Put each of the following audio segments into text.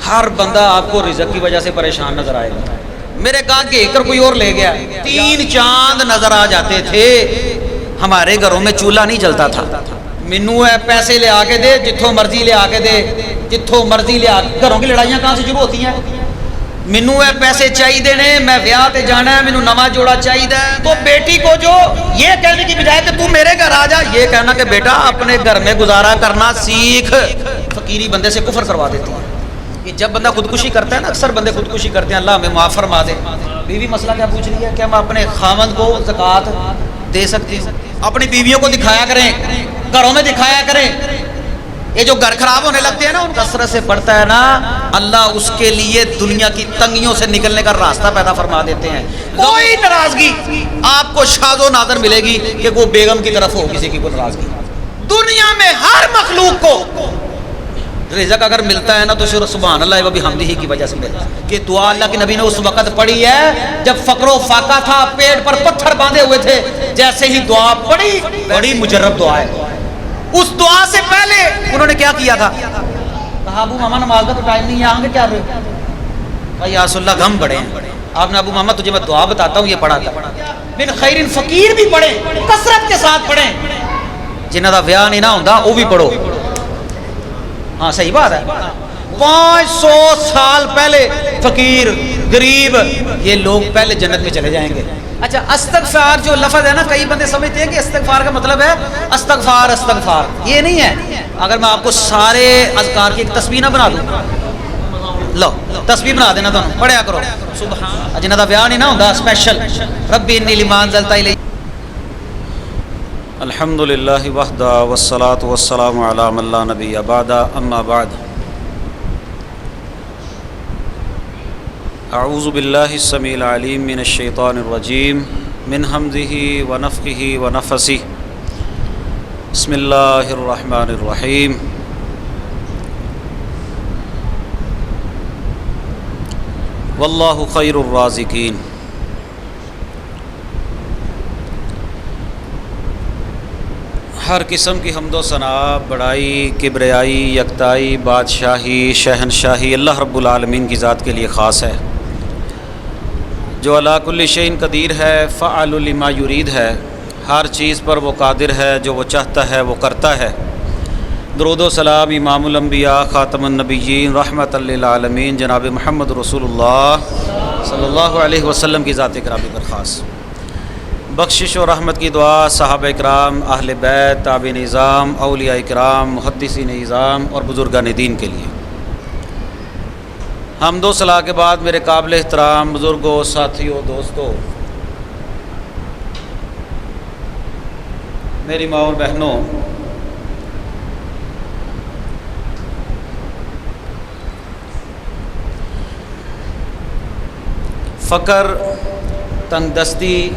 ہر بندہ آپ کو رزق کی وجہ سے پریشان نظر آئے گا. میرے کہا کہ ایکر کوئی اور لے گیا. 3 چاند نظر آ جاتے تھے. ہمارے گھروں میں چولہا نہیں جلتا تھا. مینو ہے پیسے لے آ کے دے, جتھوں مرضی لے آ کے دے, جتھوں مرضی لے آ. گھروں کی لڑائیاں کہاں سے شروع ہوتی ہیں؟ مینو ہے پیسے چاہیے نے, میں بیاہ تے جانا ہے, مینو نواں جوڑا چاہیے. تو بیٹی کو جو یہ کہنے کی بجائے کہ تو میرے گھر آ جا, یہ کہنا کہ بیٹا اپنے گھر میں گزارا کرنا سیکھ. فقیری بندے سے کفر کروا دیتی ہے. یہ جب بندہ خودکشی کرتا ہے نا, اکثر بندے خودکشی کرتے ہیں, اللہ ہمیں معاف فرما دے. بیوی مسئلہ کیا پوچھ رہی ہے کہ ہم اپنے خاوند کو زکوٰۃ دے سکتے ہیں؟ اپنی بیویوں کو دکھایا کریں, گھروں میں دکھایا کریں. یہ جو گھر خراب ہونے لگتے ہیں نا, ان کثرت سے پڑتا ہے نا, اللہ اس کے لیے دنیا کی تنگیوں سے نکلنے کا راستہ پیدا فرما دیتے ہیں. کوئی ناراضگی آپ کو شاذ و نادر ملے گی کہ وہ بیگم کی طرف ہو کسی کی کوئی ناراضگی. دنیا میں ہر مخلوق کو رزق اگر ملتا ہے نا تو صرف سبحان اللہ و بحمدہ کی وجہ سے ملتا ہے. کہ دعا اللہ کے نبی نے اس وقت پڑھی ہے جب فقر و فاقہ تھا, پیٹ پر پتھر باندھے ہوئے تھے. جیسے ہی دعا پڑھی, بڑی مجرب دعا ہے. اس دعا سے پہلے انہوں نے کیا کیا تھا؟ کہا ابو ماما نماز کا تو ٹائم نہیں ہے, آگے کیا رہے بھائی یا رسول اللہ غم بڑے ہیں. آپ نے ابو ماما تجھے میں دعا بتاتا ہوں, یہ پڑھا تھا. من خیر فقیر بھی پڑھیں, کثرت کے ساتھ پڑھیں. جنہاں دا بیاہ نہیں نہ ہوندا وہ بھی پڑھو. ہاں صحیح بات ہے. 500 سال پہلے فقیر غریب یہ لوگ پہلے جنت میں چلے جائیں گے. اچھا استغفار جو لفظ ہے نا, کئی بندے سمجھتے ہیں کہ استغفار کا مطلب ہے استغفار استغفار. یہ نہیں ہے. اگر میں آپ کو سارے اذکار کی ایک تسبیح نہ بنا دوں, لو تسبیح بنا دینا تمہیں, پڑھیا کرو سبحان. جنہاں دا بیان نہیں نہ ہوندا اسپیشل ربی انی لما انزلت الی. الحمدللہ وحدہ والصلاة والسلام علی من لا نبی بعد. اما بعد, اعوذ باللہ السمیع العلیم من الشیطان الرجیم من حمزہ ونفخہ ونفثہ. بسم اللہ الرحمن الرحیم. واللہ خیر الرازقین. ہر قسم کی حمد و ثنا, بڑائی, کبریائی, یکتائی, بادشاہی, شہنشاہی اللہ رب العالمین کی ذات کے لیے خاص ہے, جو علی کل شیء قدیر ہے, فعال لما یرید ہے. ہر چیز پر وہ قادر ہے, جو وہ چاہتا ہے وہ کرتا ہے. درود و سلام امام الانبیاء خاتم النبیین رحمۃ للعالمین جناب محمد رسول اللہ صلی اللہ علیہ وسلم کی ذات گرامی پر خاص. بخشش و رحمت کی دعا صحابہ اکرام, اہل بیت, تابعین نظام, اولیاء اکرام, محدثین نظام اور بزرگان دین کے لیے. حمد و ثنا کے بعد میرے قابل احترام بزرگوں, ساتھیوں, دوستوں, میری ماں اور بہنوں, فقر, تنگ دستی,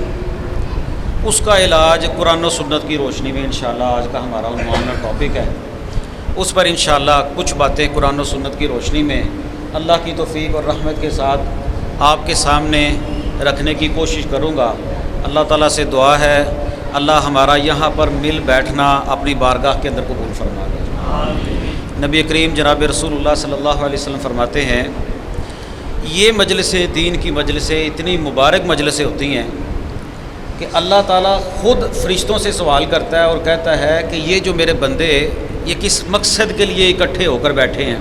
اس کا علاج قرآن و سنت کی روشنی میں انشاءاللہ آج کا ہمارا عنوان اور ٹاپک ہے. اس پر انشاءاللہ کچھ باتیں قرآن و سنت کی روشنی میں اللہ کی توفیق اور رحمت کے ساتھ آپ کے سامنے رکھنے کی کوشش کروں گا. اللہ تعالیٰ سے دعا ہے اللہ ہمارا یہاں پر مل بیٹھنا اپنی بارگاہ کے اندر قبول فرما دے. نبی کریم جناب رسول اللہ صلی اللہ علیہ وسلم فرماتے ہیں یہ مجلسیں, دین کی مجلسیں اتنی مبارک مجلسیں ہوتی ہیں کہ اللہ تعالیٰ خود فرشتوں سے سوال کرتا ہے اور کہتا ہے کہ یہ جو میرے بندے یہ کس مقصد کے لیے اکٹھے ہو کر بیٹھے ہیں.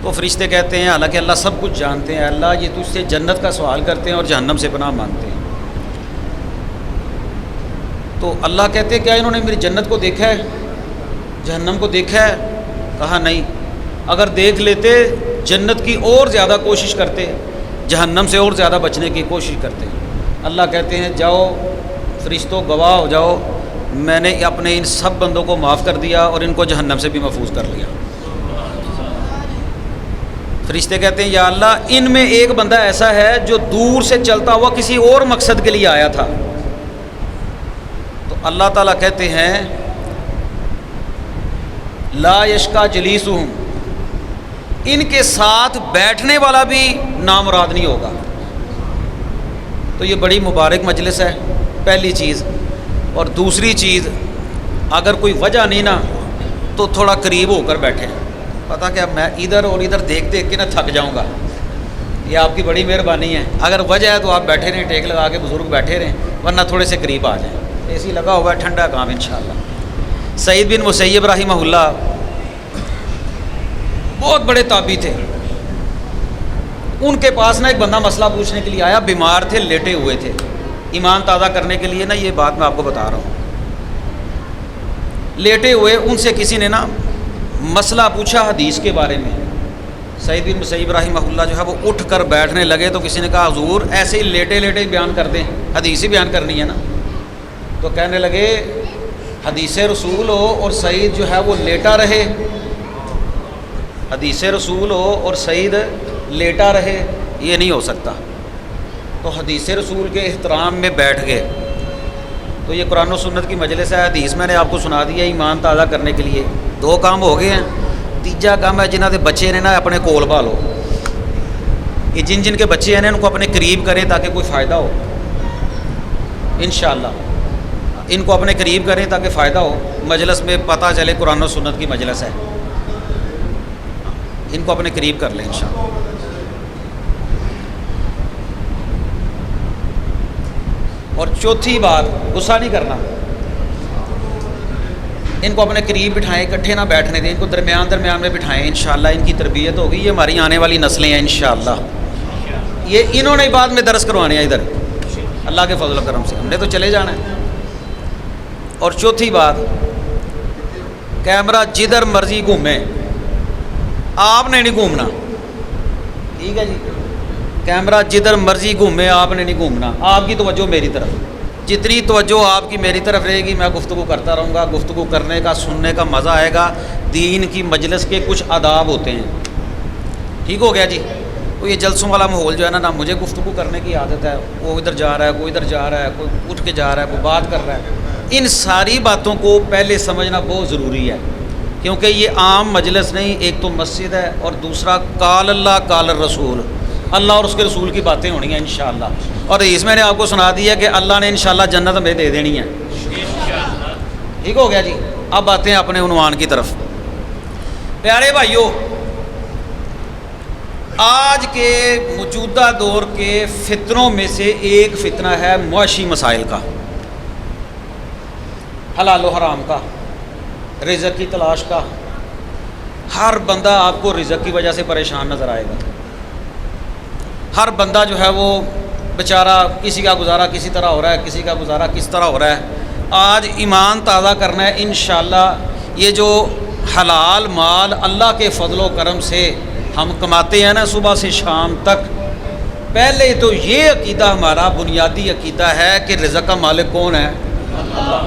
تو فرشتے کہتے ہیں حالانکہ اللہ سب کچھ جانتے ہیں, اللہ یہ تجھ سے جنت کا سوال کرتے ہیں اور جہنم سے پناہ مانگتے ہیں. تو اللہ کہتے ہیں کیا انہوں نے میری جنت کو دیکھا ہے, جہنم کو دیکھا ہے؟ کہا نہیں. اگر دیکھ لیتے جنت کی اور زیادہ کوشش کرتے, جہنم سے اور زیادہ بچنے کی کوشش کرتے. اللہ کہتے ہیں جاؤ فرشتوں گواہ ہو جاؤ, میں نے اپنے ان سب بندوں کو معاف کر دیا اور ان کو جہنم سے بھی محفوظ کر لیا. فرشتے کہتے ہیں یا اللہ ان میں ایک بندہ ایسا ہے جو دور سے چلتا ہوا کسی اور مقصد کے لیے آیا تھا. تو اللہ تعالیٰ کہتے ہیں لا یشقی جلیسہم, ان کے ساتھ بیٹھنے والا بھی نامراد نہیں ہوگا. تو یہ بڑی مبارک مجلس ہے پہلی چیز. اور دوسری چیز, اگر کوئی وجہ نہیں نا تو تھوڑا قریب ہو کر بیٹھے. پتہ کہ اب میں ادھر اور ادھر دیکھ دیکھ کے نا تھک جاؤں گا. یہ آپ کی بڑی مہربانی ہے. اگر وجہ ہے تو آپ بیٹھے رہیں, ٹیک لگا کے بزرگ بیٹھے رہیں, ورنہ تھوڑے سے قریب آ جائیں. اے سی لگا ہوا ہے, ٹھنڈا کام انشاءاللہ. سعید بن مسیب رحمہ اللہ بہت بڑے تابعی تھے. ان کے پاس نا ایک بندہ مسئلہ پوچھنے کے لیے آیا, بیمار تھے, لیٹے ہوئے تھے. ایمان تازہ کرنے کے لیے نا یہ بات میں آپ کو بتا رہا ہوں. لیٹے ہوئے ان سے کسی نے نا مسئلہ پوچھا حدیث کے بارے میں. سعید بن مسیب رحمہ اللہ جو ہے وہ اٹھ کر بیٹھنے لگے تو کسی نے کہا حضور ایسے ہی لیٹے لیٹے ہی بیان کر دیں, حدیث ہی بیان کرنی ہے نا. تو کہنے لگے حدیث رسول ہو اور سعید جو ہے وہ لیٹا رہے, حدیث رسول ہو اور سعید لیٹا رہے, یہ نہیں ہو سکتا. تو حدیث رسول کے احترام میں بیٹھ گئے. تو یہ قرآن و سنت کی مجلس ہے, حدیث میں نے آپ کو سنا دیا ایمان تازہ کرنے کے لیے. 2 کام ہو گئے ہیں. تیجا کام ہے جنہ کے بچے نے نا اپنے کول بھالو. یہ جن جن کے بچے ہیں ان کو اپنے قریب کریں تاکہ کوئی فائدہ ہو انشاءاللہ. ان کو اپنے قریب کریں تاکہ فائدہ ہو, مجلس میں پتہ چلے قرآن و سنت کی مجلس ہے. ان کو اپنے قریب کر لیں انشاءاللہ. اور چوتھی بات, غصہ نہیں کرنا. ان کو اپنے قریب بٹھائیں, اکٹھے نہ بیٹھنے دیں, ان کو درمیان درمیان میں بٹھائیں. انشاءاللہ ان کی تربیت ہوگی. یہ ہماری آنے والی نسلیں ہیں انشاءاللہ. یہ انہوں نے بعد میں درس کروانے ہیں ادھر, اللہ کے فضل و کرم سے. ہم نے تو چلے جانا ہے. اور چوتھی بات, کیمرہ جدھر مرضی گھومے, آپ نے نہیں گھومنا. ٹھیک ہے جی, کیمرہ جدھر مرضی گھومے آپ نے نہیں گھومنا. آپ کی توجہ میری طرف, جتنی توجہ آپ کی میری طرف رہے گی میں گفتگو کرتا رہوں گا. گفتگو کرنے کا, سننے کا مزہ آئے گا. دین کی مجلس کے کچھ آداب ہوتے ہیں. ٹھیک ہو گیا جی. تو یہ جلسوں والا ماحول جو ہے نا مجھے گفتگو کرنے کی عادت ہے. وہ ادھر جا رہا ہے, کوئی ادھر جا رہا ہے, کوئی اٹھ کے جا رہا ہے, کوئی بات کر رہا ہے. ان ساری باتوں کو پہلے سمجھنا بہت ضروری ہے, کیونکہ یہ عام مجلس نہیں. ایک تو مسجد ہے اور دوسرا قال اللہ قال الرسول, اللہ اور اس کے رسول کی باتیں ہونی ہیں انشاءاللہ. اور اس میں نے آپ کو سنا دیا کہ اللہ نے انشاءاللہ جنت ہمیں دے دینی ہے. ٹھیک ہو گیا جی. اب آتے ہیں اپنے عنوان کی طرف. پیارے بھائیوں, آج کے موجودہ دور کے فتنوں میں سے ایک فتنہ ہے معاشی مسائل کا, حلال و حرام کا, رزق کی تلاش کا. ہر بندہ آپ کو رزق کی وجہ سے پریشان نظر آئے گا. ہر بندہ جو ہے وہ بیچارہ, کسی کا گزارا کسی طرح ہو رہا ہے, کسی کا گزارا کس طرح ہو رہا ہے. آج ایمان تازہ کرنا ہے انشاءاللہ. یہ جو حلال مال اللہ کے فضل و کرم سے ہم کماتے ہیں نا صبح سے شام تک, پہلے تو یہ عقیدہ ہمارا بنیادی عقیدہ ہے کہ رزق کا مالک کون ہے؟ اللہ.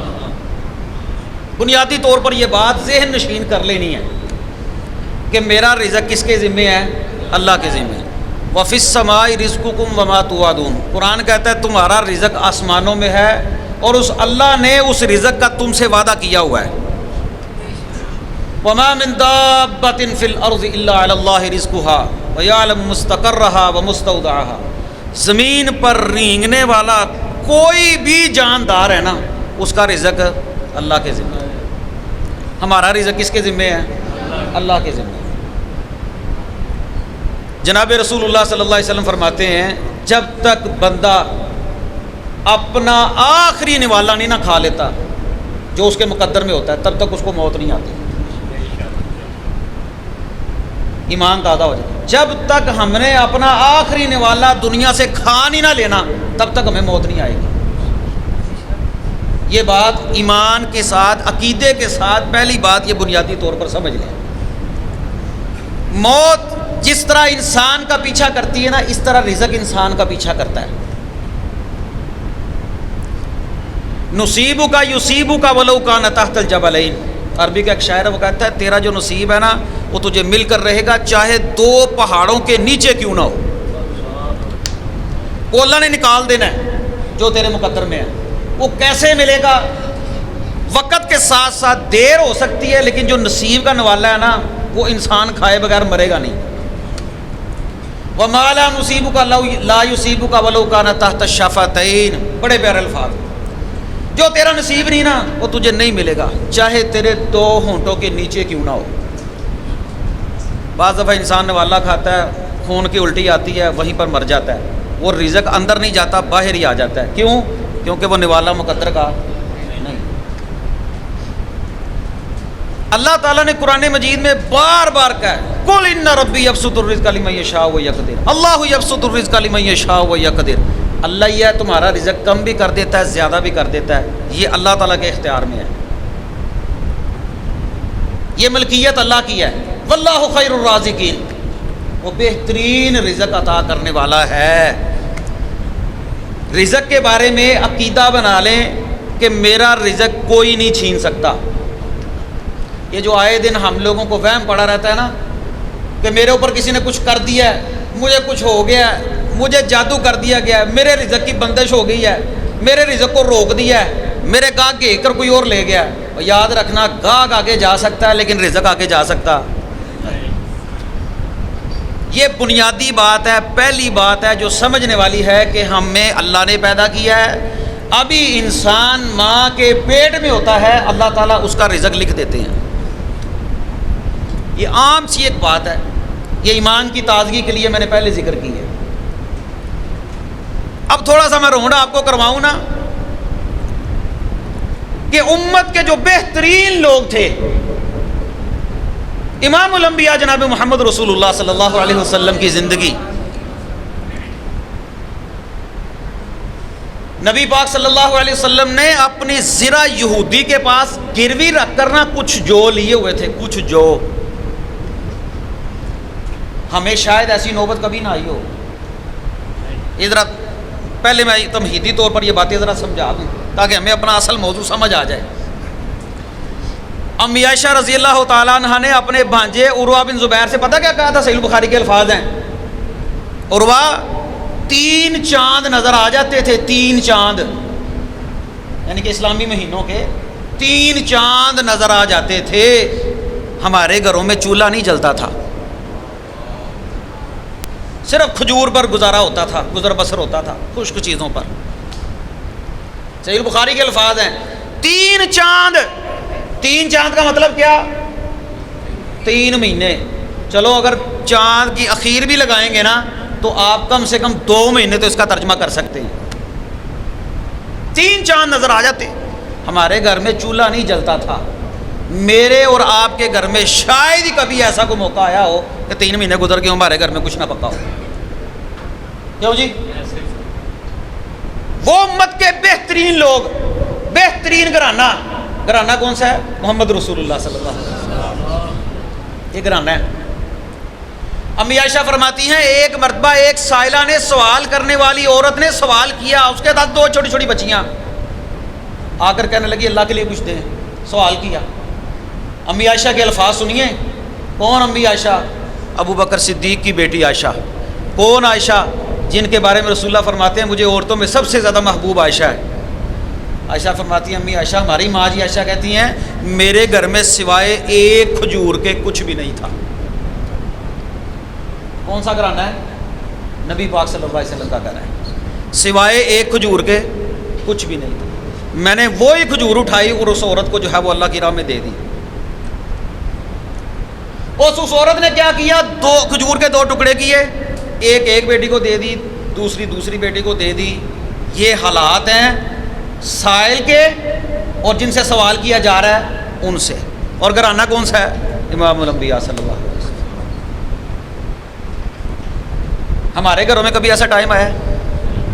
بنیادی طور پر یہ بات ذہن نشین کر لینی ہے کہ میرا رزق کس کے ذمہ ہے؟ اللہ کے ذمہ. وَفِي السَّمَاءِ رِزْقُكُمْ وَمَا تُوعَدُونَ, قرآن کہتا ہے تمہارا رزق آسمانوں میں ہے اور اس اللہ نے اس رزق کا تم سے وعدہ کیا ہوا ہے. وَمَا مِن دَابَّةٍ فِي الْأَرْضِ إِلَّا عَلَى اللَّهِ رِزْقُهَا وَيَعْلَمُ مُسْتَقَرَّهَا وَمُسْتَوْدَعَهَا. زمین پر رینگنے والا کوئی بھی جاندار ہے نا, اس کا رزق اللہ کے ذمہ ہے. ہمارا رزق کس کے ذمہ ہے؟ اللہ کے ذمہ. جناب رسول اللہ صلی اللہ علیہ وسلم فرماتے ہیں جب تک بندہ اپنا آخری نوالا نہیں نہ کھا لیتا جو اس کے مقدر میں ہوتا ہے, تب تک اس کو موت نہیں آتی. ایمان تازہ ہو جائے. جب تک ہم نے اپنا آخری نوالا دنیا سے کھا نہیں نہ لینا تب تک ہمیں موت نہیں آئے گی. یہ بات ایمان کے ساتھ, عقیدے کے ساتھ پہلی بات یہ بنیادی طور پر سمجھ لیں. موت جس طرح انسان کا پیچھا کرتی ہے نا, اس طرح رزق انسان کا پیچھا کرتا ہے. نصیبو کا یصیبو کا ولو کان تحت الجبلین, عربی کا ایک شاعر ہے وہ کہتا ہے تیرا جو نصیب ہے نا وہ تجھے مل کر رہے گا چاہے 2 پہاڑوں کے نیچے کیوں نہ ہو. وہ اللہ نے نکال دینا ہے جو تیرے مقدر میں ہے. وہ کیسے ملے گا؟ وقت کے ساتھ ساتھ دیر ہو سکتی ہے, لیکن جو نصیب کا نوالا ہے نا وہ انسان کھائے بغیر مرے گا نہیں. وَمَا لَا نُصِيبُكَ لَا يُصِيبُكَ وَلَوْ كَانَ تَحْتَ الشَّفَتَيْنِ, بڑے پیارے الفاظ. جو تیرا نصیب نہیں نا وہ تجھے نہیں ملے گا چاہے تیرے 2 ہونٹوں کے نیچے کیوں نہ ہو. بعض دفعہ انسان نوالا کھاتا ہے، خون کی الٹی آتی ہے، وہیں پر مر جاتا ہے، وہ رزق اندر نہیں جاتا، باہر ہی آ جاتا ہے. کیوں؟ کیونکہ وہ نوالا مقدر کا نہیں. اللہ تعالیٰ نے قرآن مجید میں بار بار کہا ہے قُلْ إِنَّ رَبِّي يَبْسُطُ الرِّزْقَ لِمَن يَشَاءُ وَيَقْدِرُ اللَّهُ يَبْسُطُ الرِّزْقَ لِمَن يَشَاءُ وَيَقْدِرُ. اللہ یہ ہے تمہارا رزق کم بھی کر دیتا ہے، زیادہ بھی کر دیتا ہے، یہ اللہ تعالیٰ کے اختیار میں ہے، یہ ملکیت اللہ کی ہے. واللہ خیر الرازقین، وہ بہترین رزق عطا کرنے والا ہے. رزق کے بارے میں عقیدہ بنا لیں کہ میرا رزق کوئی نہیں چھین سکتا. یہ جو آئے دن ہم لوگوں کو وہم پڑا رہتا ہے نا کہ میرے اوپر کسی نے کچھ کر دیا ہے، مجھے کچھ ہو گیا ہے، مجھے جادو کر دیا گیا ہے، میرے رزق کی بندش ہو گئی ہے، میرے رزق کو روک دیا ہے، میرے گاہ کے کر کوئی اور لے گیا. اور یاد رکھنا گاہ آگے جا سکتا ہے لیکن رزق آگے جا سکتا. یہ بنیادی بات ہے، پہلی بات ہے جو سمجھنے والی ہے کہ ہمیں اللہ نے پیدا کیا ہے. ابھی انسان ماں کے پیٹ میں ہوتا ہے اللہ تعالیٰ اس کا رزق لکھ دیتے ہیں. یہ عام سی ایک بات ہے، یہ ایمان کی تازگی کے لیے میں نے پہلے ذکر کی ہے. اب تھوڑا سا میں رونڈا آپ کو کرواؤں نا کہ امت کے جو بہترین لوگ تھے، امام الانبیاء جناب محمد رسول اللہ صلی اللہ علیہ وسلم کی زندگی، نبی پاک صلی اللہ علیہ وسلم نے اپنی زرہ یہودی کے پاس گروی رکھ کر نا کچھ جو لیے ہوئے تھے، کچھ جو. ہمیں شاید ایسی نوبت کبھی نہ آئی ہو. ذرا پہلے میں تمہیدی طور پر یہ باتیں ذرا سمجھا دوں تاکہ ہمیں اپنا اصل موضوع سمجھ آ جائے. امی عائشہ رضی اللہ تعالیٰ عنہ نے اپنے بھانجے عروہ بن زبیر سے پتہ کیا کہا تھا؟ صحیح بخاری کے الفاظ ہیں، عروہ 3 چاند نظر آ جاتے تھے، 3 چاند، یعنی کہ اسلامی مہینوں کے 3 چاند نظر آ جاتے تھے. ہمارے گھروں میں چولہا نہیں جلتا تھا، صرف کھجور پر گزارا ہوتا تھا، گزر بسر ہوتا تھا خشک چیزوں پر. صحیح بخاری کے الفاظ ہیں 3 چاند. 3 چاند کا مطلب کیا؟ 3 مہینے. چلو اگر چاند کی اخیر بھی لگائیں گے نا تو آپ کم سے کم 2 مہینے تو اس کا ترجمہ کر سکتے ہیں. 3 چاند نظر آ جاتے. ہمارے گھر میں چولہا نہیں جلتا تھا. میرے اور آپ کے گھر میں شاید ہی کبھی ایسا کوئی موقع آیا ہو کہ 3 مہینے گزر کے ہمارے گھر میں کچھ نہ پکا ہو. کیوں جی؟ وہ امت کے بہترین لوگ، بہترین گھرانہ. گھرانہ کون سا ہے؟ محمد رسول اللہ صلی اللہ علیہ وسلم. یہ گھرانہ ہے. امی عائشہ فرماتی ہیں ایک مرتبہ ایک سائلہ نے، سوال کرنے والی عورت نے سوال کیا، اس کے ساتھ 2 چھوٹی چھوٹی بچیاں آ کر کہنے لگی اللہ کے لیے کچھ دیں. سوال کیا. امی عائشہ کے الفاظ سنیے. کون امی عائشہ؟ ابو بکر صدیق کی بیٹی عائشہ. کون عائشہ؟ جن کے بارے میں رسول اللہ فرماتے ہیں مجھے عورتوں میں سب سے زیادہ محبوب عائشہ ہے. عائشہ فرماتی ہیں امی عائشہ، ہماری ماں جی عائشہ کہتی ہیں میرے گھر میں سوائے ایک کھجور کے کچھ بھی نہیں تھا. کون سا گھرانہ ہے؟ نبی پاک صلی اللہ علیہ وسلم کا گھر ہے. سوائے ایک کھجور کے کچھ بھی نہیں تھا. میں نے وہی کھجور اٹھائی اور اس عورت کو جو ہے وہ اللہ کی راہ میں دے دی. اس عورت نے کیا کیا؟ 2 کھجور کے 2 ٹکڑے کیے، ایک بیٹی کو دے دی، دوسری بیٹی کو دے دی. یہ حالات ہیں سائل کے اور جن سے سوال کیا جا رہا ہے ان سے. اور گھرانہ کون سا ہے؟ امام الانبیاء صلی اللہ علیہ وسلم. ہمارے گھروں میں کبھی ایسا ٹائم آیا ہے؟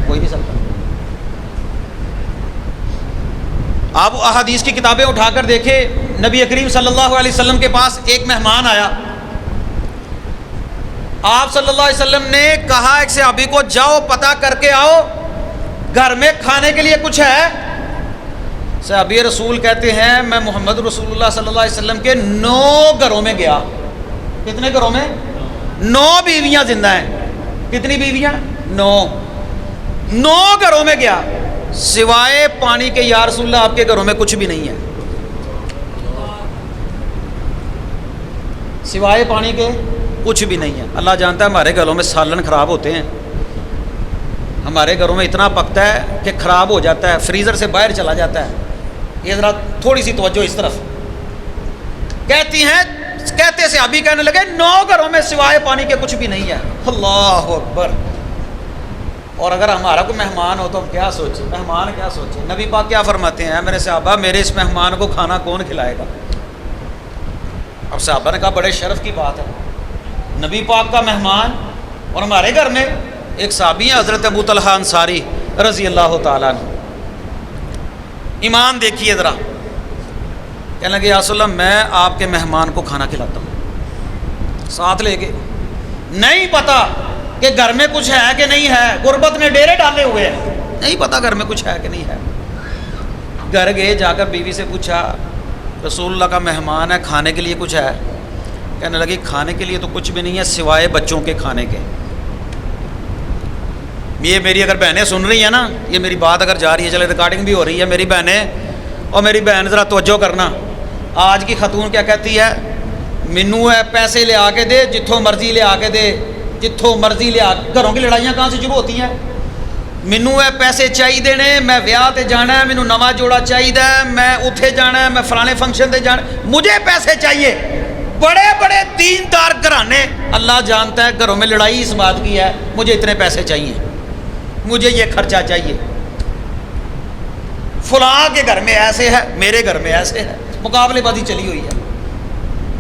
کوئی نہیں سکتا. آپ احادیث کی کتابیں اٹھا کر دیکھیں، نبی کریم صلی اللہ علیہ وسلم کے پاس ایک مہمان آیا. آپ صلی اللہ علیہ وسلم نے کہا ایک صحابی کو جاؤ پتہ کر کے آؤ گھر میں کھانے کے لیے کچھ ہے. صحابی رسول کہتے ہیں میں محمد رسول اللہ صلی اللہ علیہ وسلم کے 9 گھروں میں گیا. کتنے گھروں میں؟ 9 بیویاں زندہ ہیں. کتنی بیویاں؟ 9 گھروں میں گیا. سوائے پانی کے یا رسول اللہ آپ کے گھروں میں کچھ بھی نہیں ہے. سوائے پانی کے کچھ بھی نہیں ہے. اللہ جانتا ہے ہمارے گھروں میں سالن خراب ہوتے ہیں، ہمارے گھروں میں اتنا پکتا ہے کہ خراب ہو جاتا ہے، فریزر سے باہر چلا جاتا ہے. یہ ذرا تھوڑی سی توجہ اس طرف. کہتی ہیں کہتے صحابی کہنے لگے 9 گھروں میں سوائے پانی کے کچھ بھی نہیں ہے. اللہ اکبر. اور اگر ہمارا کوئی مہمان ہو تو ہم کیا سوچیں, مہمان کیا سوچیں. نبی پاک کیا فرماتے ہیں, میرے صحابہ میرے اس مہمان کو کھانا کون کھلائے گا؟ اب صحابہ نے کہا بڑے شرف کی بات ہے, نبی پاک کا مہمان اور ہمارے گھر میں. ایک صحابی ہیں حضرت ابو طلحہ انصاری رضی اللہ تعالیٰ عنہ. ایمان دیکھیے ذرا, کہنے لگے یا رسول اللہ میں آپ کے مہمان کو کھانا کھلاتا ہوں ساتھ لے کے. نہیں پتا کہ گھر میں کچھ ہے کہ نہیں ہے, غربت میں ڈیرے ڈالے ہوئے ہیں, نہیں پتا گھر میں کچھ ہے کہ نہیں ہے. گھر گئے, جا کر بیوی سے پوچھا رسول اللہ کا مہمان ہے, کھانے کے لیے کچھ ہے؟ کہنے لگی کھانے کے لیے تو کچھ بھی نہیں ہے سوائے بچوں کے کھانے کے. یہ میری اگر بہنیں سن رہی ہیں نا, یہ میری بات اگر جا رہی ہے, چلے ریکارڈنگ بھی ہو رہی ہے, میری بہنیں اور میری بہن ذرا توجہ کرنا. آج کی خاتون کیا کہتی ہے, مینو ہے پیسے لے آ کے دے, جتھوں مرضی لے آ کے دے, جتھوں مرضی لے آ. گھروں کی لڑائیاں کہاں سے شروع ہوتی ہیں؟ مینو ہے پیسے چاہیے نے, میں ویاہ تے جانا ہے, مینو نواں جوڑا چاہیے, میں اتھے جانا ہے, میں فلانے فنکشن تے جانا, مجھے پیسے چاہیے. بڑے بڑے دیندار گھرانے, اللہ جانتا ہے گھروں میں لڑائی اس بات کی ہے, مجھے اتنے پیسے چاہیے, مجھے یہ خرچہ چاہیے. فلاں کے گھر میں ایسے ہے, میرے گھر میں ایسے ہے, مقابلے بازی چلی ہوئی ہے.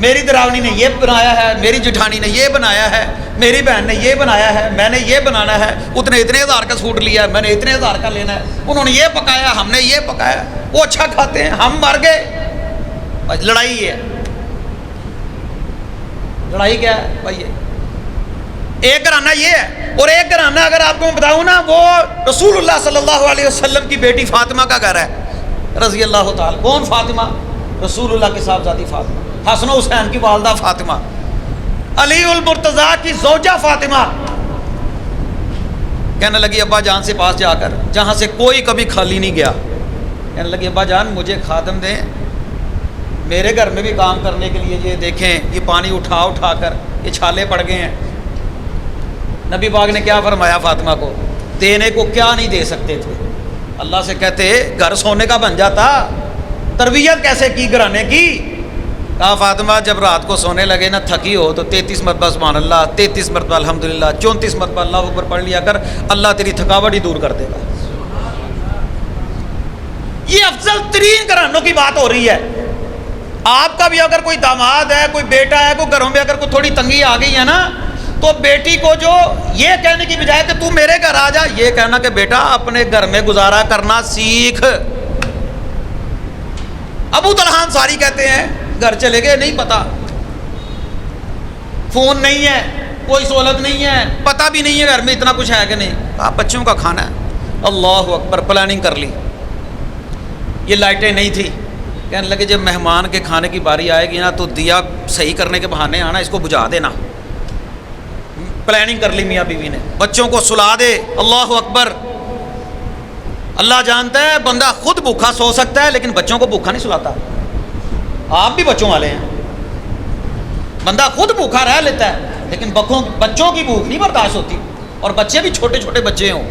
میری دراونی نے یہ بنایا ہے, میری جٹھانی نے یہ بنایا ہے, میری بہن نے یہ بنایا ہے, میں نے یہ بنانا ہے, اس نے اتنے ہزار کا سوٹ لیا ہے, میں نے اتنے ہزار کا لینا ہے, انہوں نے یہ پکایا, ہم نے یہ پکایا, وہ اچھا کھاتے ہیں, ہم مر گئے. لڑائی ہے. لڑائی کیا ہے بھائی؟ ایک گھرانہ یہ ہے, اور ایک گھرانہ اگر آپ کو میں بتاؤں نا, وہ رسول اللہ صلی اللہ علیہ وسلم کی بیٹی فاطمہ کا گھر ہے رضی اللہ تعالیٰ. کون فاطمہ؟ رسول اللہ کے صاحبزادی فاطمہ, حسن و حسین کی والدہ فاطمہ, علی المرتضیٰ کی زوجہ فاطمہ. کہنے لگی ابا جان سے پاس جا کر, جہاں سے کوئی کبھی خالی نہیں گیا, کہنے لگی ابا جان مجھے خادم دیں, میرے گھر میں بھی کام کرنے کے لیے. یہ دیکھیں یہ پانی اٹھا اٹھا کر یہ چھالے پڑ گئے ہیں. نبی پاک نے کیا فرمایا فاطمہ کو, دینے کو کیا نہیں دے سکتے تھے, اللہ سے کہتے گھر سونے کا بن جاتا. تربیت کیسے کی گھرانے کی؟ کہا فاطمہ جب رات کو سونے لگے نا, تھکی ہو تو 33 مرتبہ سبحان اللہ, 33 مرتبہ الحمدللہ, 34 مرتبہ اللہ اکبر پڑھ لیا کر, اللہ تیری تھکاوٹ ہی دور کر دے گا. یہ افضل ترین گھرانوں کی بات ہو رہی ہے. آپ کا بھی اگر کوئی داماد ہے, کوئی بیٹا ہے, کوئی گھروں میں اگر کوئی تھوڑی تنگی آ گئی ہے نا, تو بیٹی کو جو یہ کہنے کی بجائے کہ تو میرے گھر آ جا, یہ کہنا کہ بیٹا اپنے گھر میں گزارا کرنا سیکھ. ابو طلحہ انصاری کہتے ہیں گھر چلے گئے, نہیں پتا, فون نہیں ہے, کوئی سہولت نہیں ہے, پتہ بھی نہیں ہے گھر میں اتنا کچھ ہے کہ نہیں. آپ بچوں کا کھانا ہے, اللہ اکبر, پلاننگ کر لی. یہ لائٹیں نہیں تھی, کہنے لگے جب مہمان کے کھانے کی باری آئے گی نا تو دیا صحیح کرنے کے بہانے آنا, اس کو بجھا دینا. پلاننگ کر لی میاں بیوی نے, بچوں کو سلا دے. اللہ اکبر. اللہ جانتا ہے بندہ خود بھوکا سو سکتا ہے لیکن بچوں کو بھوکا نہیں سلاتا. آپ بھی بچوں والے ہیں, بندہ خود بھوکا رہ لیتا ہے لیکن بچوں کی بھوک نہیں برداشت ہوتی, اور بچے بھی چھوٹے چھوٹے بچے ہوں.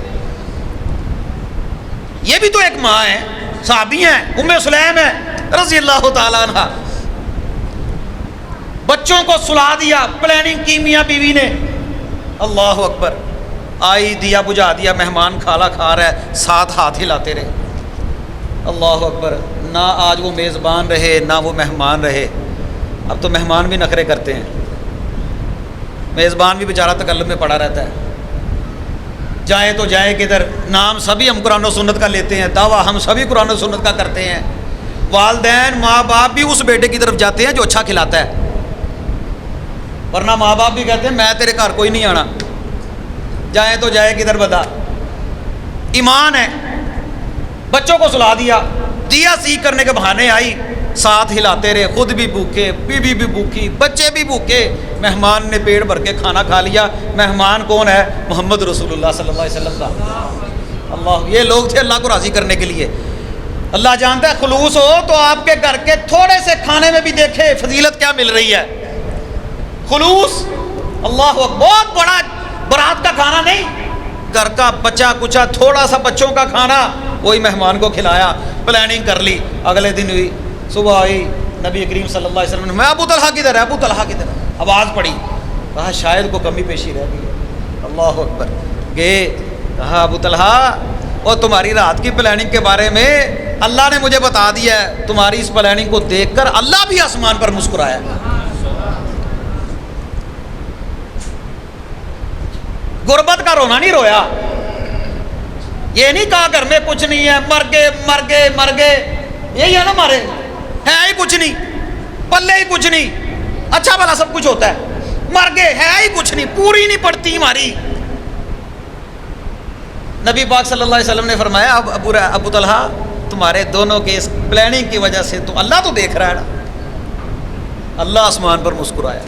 یہ بھی تو ایک ماں ہے, صحابی ہیں, ام سلیم ہے رضی اللہ تعالیٰ عنہ. بچوں کو سلا دیا, پلاننگ کی میاں بیوی نے. اللہ اکبر. آئی, دیا بجھا دیا, مہمان کھالا کھا رہا ہے, ساتھ ہاتھ ہلاتے رہے. اللہ اکبر. نہ آج وہ میزبان رہے نہ وہ مہمان رہے. اب تو مہمان بھی نخرے کرتے ہیں, میزبان بھی بیچارہ تکلف میں پڑا رہتا ہے. جائیں تو جائیں کدھر, نام سبھی ہم قرآن و سنت کا لیتے ہیں, دعویٰ ہم سبھی قرآن و سنت کا کرتے ہیں. والدین ماں باپ بھی اس بیٹے کی طرف جاتے ہیں جو اچھا کھلاتا ہے, ورنہ ماں باپ بھی کہتے ہیں میں تیرے گھر کوئی نہیں آنا. جائیں تو جائے کدھر بتا. ایمان ہے. بچوں کو سلا دیا, دیا سیکھ کرنے کے بہانے آئی, ساتھ ہلاتے رہے, خود بھی بھوکے, بیوی بھی بھوکی, بچے بھی بھوکے. مہمان نے پیٹ بھر کے کھانا کھا لیا. مہمان کون ہے؟ محمد رسول اللہ صلی اللہ علیہ وسلم کا. اللہ, یہ لوگ تھے اللہ کو راضی کرنے کے لیے. اللہ جانتا ہے خلوص ہو تو آپ کے گھر کے تھوڑے سے کھانے میں بھی دیکھے فضیلت کیا مل رہی ہے. خلوص. اللہ, بہت بڑا برات کا کھانا نہیں, گھر کا بچا کچا تھوڑا سا بچوں کا کھانا, وہی مہمان کو کھلایا. پلاننگ کر لی, اگلے دن ہوئی, صبح آئی, نبی کریم صلی اللہ علیہ وسلم نے میں ابو طلحہ کدھر ہے، ابو طلحہ کدھر ہے؟ آواز پڑی، کہا شاید کو کمی پیشی رہ گئی ہے۔ اللہ اکبر، گئے، کہا ابو طلحہ اور تمہاری رات کی پلاننگ کے بارے میں اللہ نے مجھے بتا دیا ہے، تمہاری اس پلاننگ کو دیکھ کر اللہ بھی آسمان پر مسکرایا۔ غربت کا رونا نہیں رویا، یہ نہیں کہا گھر میں کچھ نہیں ہے، مر گئے مر گئے مر گئے، یہی ہے نا ہمارے، ہے ہی کچھ نہیں، پلے ہی کچھ نہیں، اچھا بھلا سب کچھ ہوتا ہے، مر گئے، ہے ہی کچھ نہیں، پوری نہیں پڑتی ہماری۔ نبی پاک صلی اللہ علیہ وسلم نے فرمایا اب ابو طلحہ تمہارے دونوں کے اس پلاننگ کی وجہ سے تو اللہ تو دیکھ رہا ہے نا۔ اللہ آسمان پر مسکرایا۔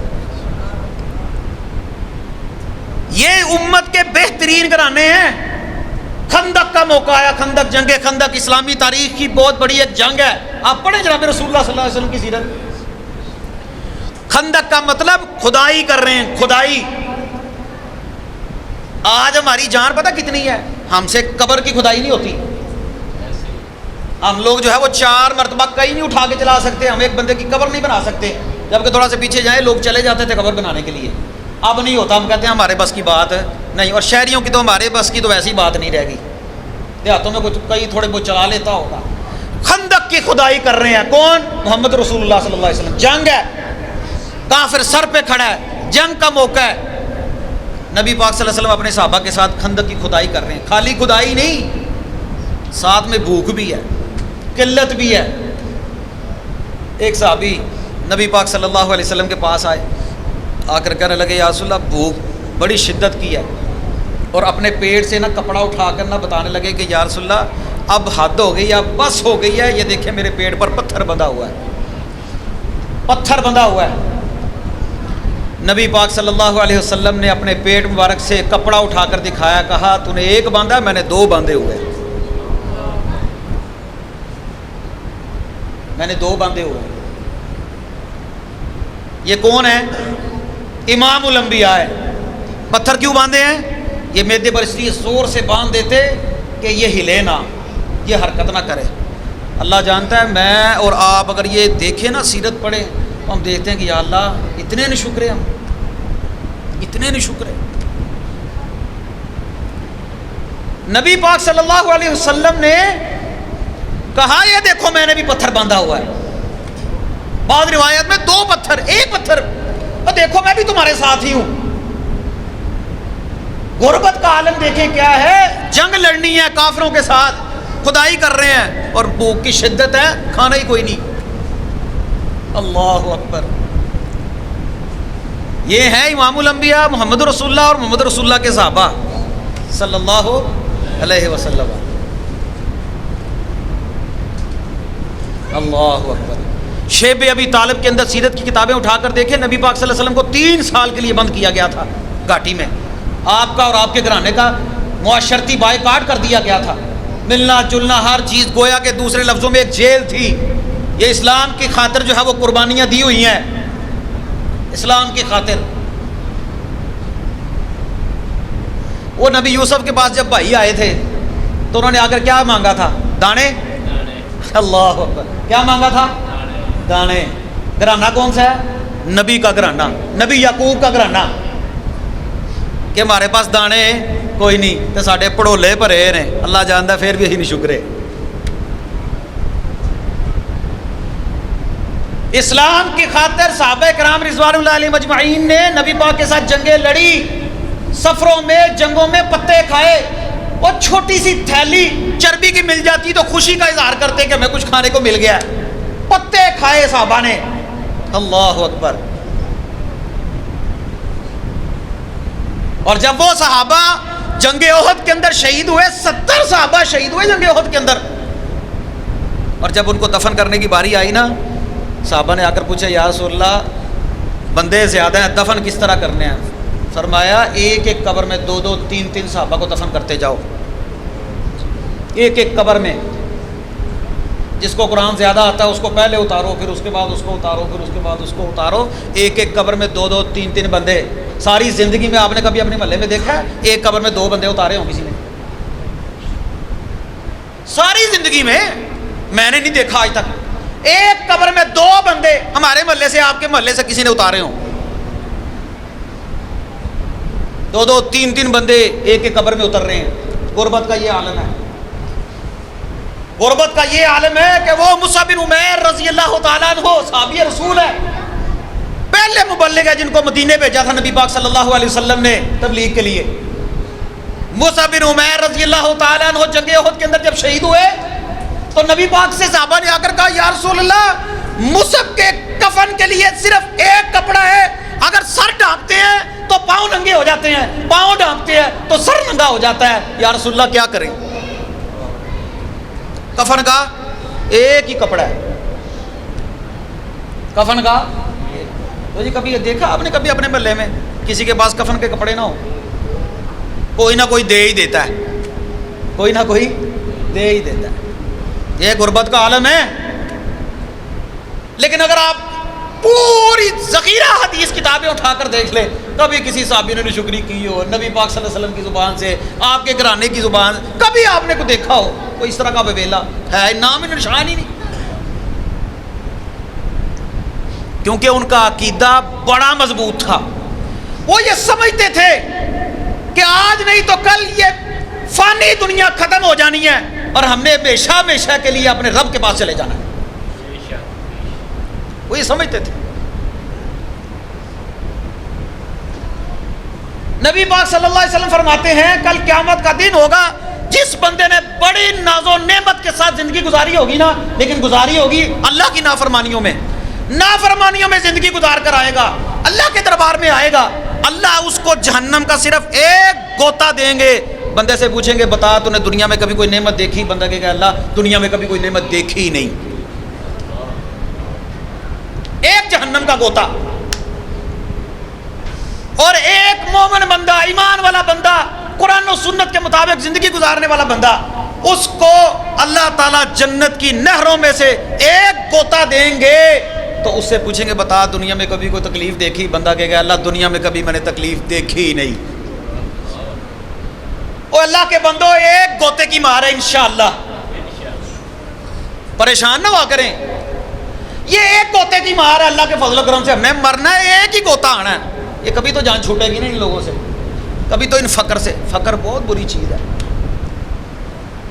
یہ امت کے بہترین گھرانے ہیں۔ خندق کا موقع آیا، خندق، جنگ خندق اسلامی تاریخ کی بہت بڑی ایک جنگ ہے، آپ پڑھیں جناب رسول اللہ صلی اللہ علیہ وسلم کی سیرت۔ خندق کا مطلب کھدائی کر رہے ہیں، کھدائی۔ آج ہماری جان پتہ کتنی ہے، ہم سے قبر کی کھدائی نہیں ہوتی، ہم لوگ جو ہے وہ 4 مرتبہ کہیں نہیں اٹھا کے چلا سکتے، ہم ایک بندے کی قبر نہیں بنا سکتے، جبکہ تھوڑا سے پیچھے جائیں لوگ چلے جاتے تھے قبر بنانے کے لیے، اب نہیں ہوتا، ہم کہتے ہیں ہمارے بس کی بات نہیں، اور شہریوں کی تو ہمارے بس کی تو ویسی بات نہیں رہ گئی، دیہاتوں میں کچھ کئی تھوڑے بہت چلا لیتا ہوگا۔ خندق کی کھدائی کر رہے ہیں کون؟ محمد رسول اللہ صلی اللہ علیہ وسلم۔ جنگ ہے، کافر سر پہ کھڑا ہے، جنگ کا موقع ہے، نبی پاک صلی اللہ علیہ وسلم اپنے صحابہ کے ساتھ خندق کی کھدائی کر رہے ہیں۔ خالی کھدائی نہیں، ساتھ میں بھوک بھی ہے، قلت بھی ہے۔ ایک صحابی نبی پاک صلی اللہ علیہ وسلم کے پاس آئے، آ کر کہنے لگے یا رسول اللہ بھوک بڑی شدت کی ہے، اور اپنے پیٹ سے نہ کپڑا اٹھا کر نہ بتانے لگے کہ یا رسول اللہ اب حد ہو گئی ہے، اب بس ہو گئی ہے، یہ دیکھیں میرے پیٹ پر پتھر بندھا ہوا ہے، پتھر بندھا ہوا ہے۔ نبی پاک صلی اللہ علیہ وسلم نے اپنے پیٹ مبارک سے کپڑا اٹھا کر دکھایا، کہا تو نے ایک باندھا، میں نے 2 باندھے ہوئے، میں نے 2 باندھے ہوئے۔ یہ کون ہے؟ امام الانبیاء ہے۔ پتھر کیوں باندھے ہیں؟ یہ میدے پر اس لیے زور سے باندھ دیتے کہ یہ ہلے نہ، یہ حرکت نہ کرے۔ اللہ جانتا ہے میں اور آپ اگر یہ دیکھیں نا، سیرت پڑھیں، تو ہم دیکھتے ہیں کہ یا اللہ اتنے نہ شکرے، ہم اتنے نہ شکرے۔ نبی پاک صلی اللہ علیہ وسلم نے کہا یہ دیکھو میں نے بھی پتھر باندھا ہوا ہے، بعض روایت میں 2 پتھر، 1 پتھر، اور دیکھو میں بھی تمہارے ساتھ ہی ہوں۔ غربت کا عالم دیکھیں کیا ہے، جنگ لڑنی ہے کافروں کے ساتھ، کھدائی کر رہے ہیں، اور بھوک کی شدت ہے، کھانا ہی کوئی نہیں۔ اللہ اکبر۔ یہ ہے امام الانبیاء محمد رسول اللہ اور محمد رسول اللہ کے صحابہ صلی اللہ علیہ وسلم۔ اللہ اکبر۔ شیب ابی طالب کے اندر سیرت کی کتابیں اٹھا کر دیکھیں، نبی پاک صلی اللہ علیہ وسلم کو 3 سال کے لیے بند کیا گیا تھا گھاٹی میں، آپ کا اور آپ کے گھرانے کا معاشرتی بائیکاٹ کر دیا گیا تھا، ملنا جلنا ہر چیز، گویا کہ دوسرے لفظوں میں ایک جیل تھی۔ یہ اسلام کی خاطر جو ہے وہ قربانیاں دی ہوئی ہیں، اسلام کی خاطر۔ وہ نبی یوسف کے پاس جب بھائی آئے تھے تو انہوں نے آ کر کیا مانگا تھا؟ دانے۔ اللہ اکبر، کیا مانگا تھا؟ دانے۔ گھرانہ کون سا ہے؟ نبی کا گھرانہ، نبی یعقوب کا گھرانہ، کہ ہمارے پاس دانے کوئی نہیں تو ساڈے پڑولے بھرے نے۔ اللہ جانتا پھر بھی یہی نہیں شکرے۔ اسلام کی خاطر صحابہ کرام رضوان اللہ علیہم اجمعین نے نبی پاک کے ساتھ جنگیں لڑی، سفروں میں جنگوں میں پتے کھائے، اور چھوٹی سی تھیلی چربی کی مل جاتی تو خوشی کا اظہار کرتے کہ ہمیں کچھ کھانے کو مل گیا، پتے کھائے صحابہ نے۔ اللہ اکبر۔ اور جب وہ صحابہ جنگ احد کے اندر شہید ہوئے، 70 صحابہ شہید ہوئے جنگ احد کے اندر، اور جب ان کو دفن کرنے کی باری آئی نا، صحابہ نے آ کر پوچھا یا رسول اللہ بندے زیادہ ہیں، دفن کس طرح کرنے ہیں؟ فرمایا ایک ایک قبر میں 2-2 3-3 صحابہ کو دفن کرتے جاؤ، ایک ایک قبر میں، جس کو قرآن زیادہ آتا ہے اس کو پہلے اتارو، پھر اس کے بعد اس کو اتارو، پھر اس کے بعد اس کو اتارو، ایک ایک قبر میں 2-2 3-3 بندے۔ ساری زندگی میں آپ نے کبھی اپنے محلے میں دیکھا ہے ایک قبر میں 2 بندے اتارے ہوں کسی نے؟ ساری زندگی میں نے نہیں دیکھا آج تک۔ ایک قبر میں 2 بندے ہمارے محلے سے آپ کے محلے سے کسی نے اتارے ہوں، 2 3 بندے ایک ایک قبر میں اتر رہے ہیں. غربت کا یہ عالم ہے، غربت کا یہ عالم ہے کہ وہ مصعب بن عمیر رضی اللہ تعالیٰ عنہ صحابی رسول ہے، پہلے مبلغ ہے جن کو مدینے بھیجا تھا نبی پاک صلی اللہ علیہ وسلم نے تبلیغ کے لیے. مصعب بن عمیر رضی اللہ تعالیٰ عنہ جنگ احد کے اندر جب شہید ہوئے تو نبی پاک سے صحابہ نے آ کر کہا یا رسول اللہ مصعب کے کفن کے لیے صرف ایک کپڑا ہے، اگر سر ڈھانپتے ہیں تو پاؤں ننگے ہو جاتے ہیں، پاؤں ڈھانپتے ہیں تو سر ننگا ہو جاتا ہے، یا رسول اللہ کیا کریں؟ کفن کا ایک ہی کپڑا ہے، کفن کا. تو جی کبھی دیکھا آپ نے کبھی اپنے محلے میں کسی کے پاس کفن کے کپڑے نہ ہو؟ کوئی نہ کوئی دے ہی دیتا ہے، کوئی نہ کوئی دے ہی دیتا ہے. یہ غربت کا عالم ہے. لیکن اگر آپ پوری ذخیرہ حدیث کتابیں اٹھا کر دیکھ لیں، کبھی کسی صحابی نے شکری کی ہو نبی پاک صلی اللہ علیہ وسلم کی زبان سے، آپ کے گھرانے کی زبان، کبھی آپ نے کو دیکھا ہو کوئی اس طرح کا بویلا ہے؟ نام نشان ہی نہیں. کیونکہ ان کا عقیدہ بڑا مضبوط تھا. وہ یہ سمجھتے تھے کہ آج نہیں تو کل یہ فانی دنیا ختم ہو جانی ہے اور ہم نے ہمیشہ ہمیشہ کے لیے اپنے رب کے پاس چلے جانا ہے. وہ یہ سمجھتے تھے. نبی پاک صلی اللہ علیہ وسلم فرماتے ہیں کل قیامت کا دن ہوگا جس بندے نے بڑی ناز و نعمت کے ساتھ زندگی گزاری ہوگی نا، لیکن گزاری ہوگی اللہ کی نافرمانیوں میں، نافرمانیوں میں زندگی گزار کر آئے گا، اللہ کے دربار میں آئے گا، اللہ اس کو جہنم کا صرف ایک گوتا دیں گے. بندے سے پوچھیں گے بتا تو نے دنیا میں کبھی کوئی نعمت دیکھی؟ بندہ کہے گا اللہ دنیا میں کبھی کوئی نعمت دیکھی ہی نہیں. ایک جہنم کا گوتا. اور ایک مومن بندہ، ایمان والا بندہ، قرآن و سنت کے مطابق زندگی گزارنے والا بندہ، اس کو اللہ تعالیٰ جنت کی نہروں میں سے ایک گوتا دیں گے. تو اس سے پوچھیں گے بتا دنیا میں کبھی کوئی تکلیف دیکھی؟ بندہ کہے گا اللہ دنیا میں کبھی میں نے تکلیف دیکھی ہی نہیں. او اللہ کے بندو ایک گوتے کی مار ہے انشاءاللہ. پریشان نہ ہوا کریں، یہ ایک گوتے کی مار ہے اللہ کے فضل و کرم سے. ہم نے مرنا ہے، ایک ہی گوتا آنا ہے. یہ کبھی تو جان چھوٹے گی نہیں ان لوگوں سے، کبھی تو ان فقر سے. فقر بہت بری چیز ہے،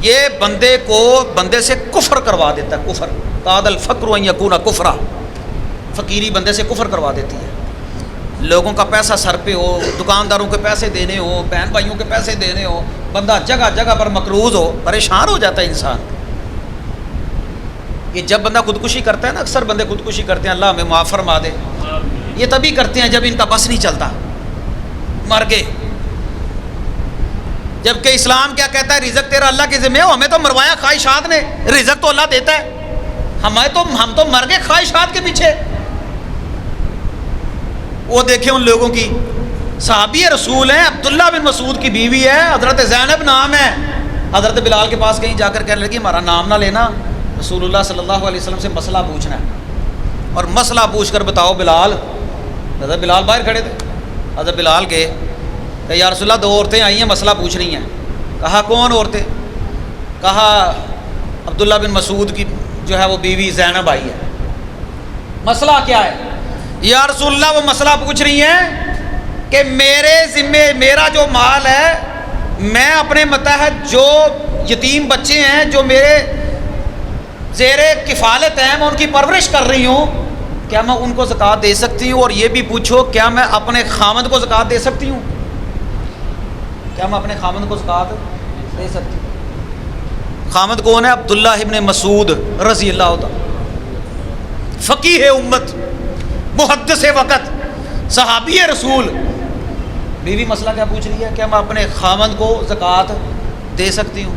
یہ بندے کو بندے سے کفر کروا دیتا ہے. کفر قاد الفقر ان یکون کفرا، فقیری بندے سے کفر کروا دیتی ہے. لوگوں کا پیسہ سر پہ ہو، دکانداروں کے پیسے دینے ہو، بہن بھائیوں کے پیسے دینے ہو، بندہ جگہ جگہ پر مقروض ہو، پریشان ہو جاتا ہے انسان. یہ جب بندہ خودکشی کرتا ہے نا، اکثر بندے خودکشی کرتے ہیں اللہ ہمیں معاف فرما دے، یہ تبھی کرتے ہیں جب ان کا بس نہیں چلتا، مر گئے. جبکہ اسلام کیا کہتا ہے؟ رزق تیرا اللہ کے ذمہ ہو. ہمیں تو مروایا خواہشات نے، رزق تو اللہ دیتا ہے، ہم تو مر گئے خواہشات کے پیچھے. وہ دیکھیں ان لوگوں کی، صحابی رسول ہیں، عبداللہ بن مسعود کی بیوی ہے، حضرت زینب نام ہے. حضرت بلال کے پاس کہیں جا کر کہنے لگی ہمارا نام نہ لینا، رسول اللہ صلی اللہ علیہ وسلم سے مسئلہ پوچھنا ہے. اور مسئلہ پوچھ کر بتاؤ بلال. حضرت بلال باہر کھڑے تھے. حضرت بلال کے کہ یا رسول اللہ 2 عورتیں آئی ہیں مسئلہ پوچھ رہی ہیں. کہا کون عورتیں؟ کہا عبداللہ بن مسعود کی جو ہے وہ بیوی زینب آئی ہے. مسئلہ کیا ہے؟ یا رسول اللہ وہ مسئلہ پوچھ رہی ہیں کہ میرے ذمے میرا جو مال ہے، میں اپنے متحد جو یتیم بچے ہیں جو میرے زیر کفالت ہیں، میں ان کی پرورش کر رہی ہوں، کیا میں ان کو زکوٰۃ دے سکتی ہوں؟ اور یہ بھی پوچھو کیا میں اپنے خامند کو زکوٰۃ دے سکتی ہوں؟ کیا میں اپنے خامند کو زکوٰۃ دے سکتی ہوں؟ خامند کون ہے؟ عبداللہ ابن مسعود رضی اللہ تعالیٰ، فقیہ امت، محدث وقت، صحابی رسول. بیوی مسئلہ کیا پوچھ رہی ہے؟ کیا میں اپنے خامند کو زکوٰۃ دے سکتی ہوں؟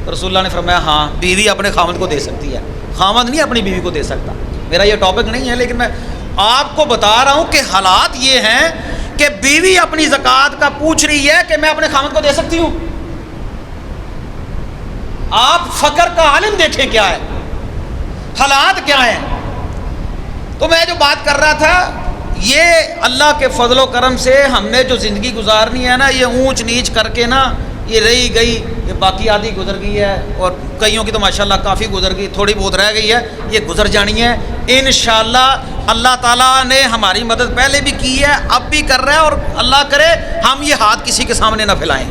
رسول اللہ نے فرمایا ہاں، بیوی اپنے خامند کو دے سکتی ہے، خامند نہیں اپنی بیوی کو دے سکتا. میرا یہ ٹاپک نہیں ہے، لیکن میں آپ کو بتا رہا ہوں کہ حالات یہ ہیں کہ بیوی اپنی زکوٰۃ کا پوچھ رہی ہے کہ میں اپنے خامند کو دے سکتی ہوں. آپ فقر کا عالم دیکھیں کیا ہے، حالات کیا ہیں. تو میں جو بات کر رہا تھا، یہ اللہ کے فضل و کرم سے ہم نے جو زندگی گزارنی ہے نا، یہ اونچ نیچ کر کے نا یہ رہی گئی کہ باقی آدھی گزر گئی ہے اور کئیوں کی تو ماشاءاللہ کافی گزر گئی, تھوڑی بہت رہ گئی ہے, یہ گزر جانی ہے انشاءاللہ. اللہ تعالیٰ نے ہماری مدد پہلے بھی کی ہے, اب بھی کر رہا ہے, اور اللہ کرے ہم یہ ہاتھ کسی کے سامنے نہ پھیلائیں.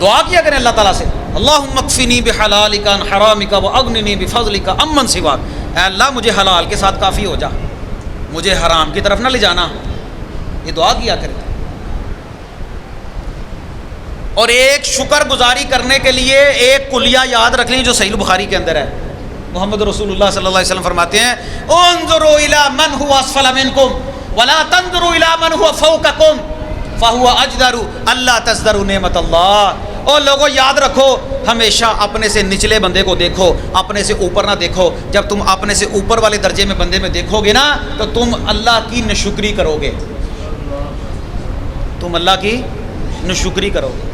دعا کیا کریں اللہ تعالیٰ سے, اللہم اکفنی بحلالک عن حرامک واغننی بفضلک عمن سواک. اے اللہ مجھے حلال کے ساتھ کافی ہو جا, مجھے حرام کی طرف نہ لے جانا. یہ دعا کیا کریں. اور ایک شکر گزاری کرنے کے لیے ایک کلیہ یاد رکھ لیں جو صحیح بخاری کے اندر ہے. محمد رسول اللہ صلی اللہ علیہ وسلم فرماتے ہیں, انظروا الی من هو اسفل منکم ولا تنظروا الی من هو فوقکم فهو اجدر الا تزدروا نعمت اللہ. اور لوگوں یاد رکھو, ہمیشہ اپنے سے نچلے بندے کو دیکھو, اپنے سے اوپر نہ دیکھو. جب تم اپنے سے اوپر والے درجے میں بندے میں دیکھو گے نا تو تم اللہ کی ناشکری کرو گے, تم اللہ کی ناشکری کرو گے.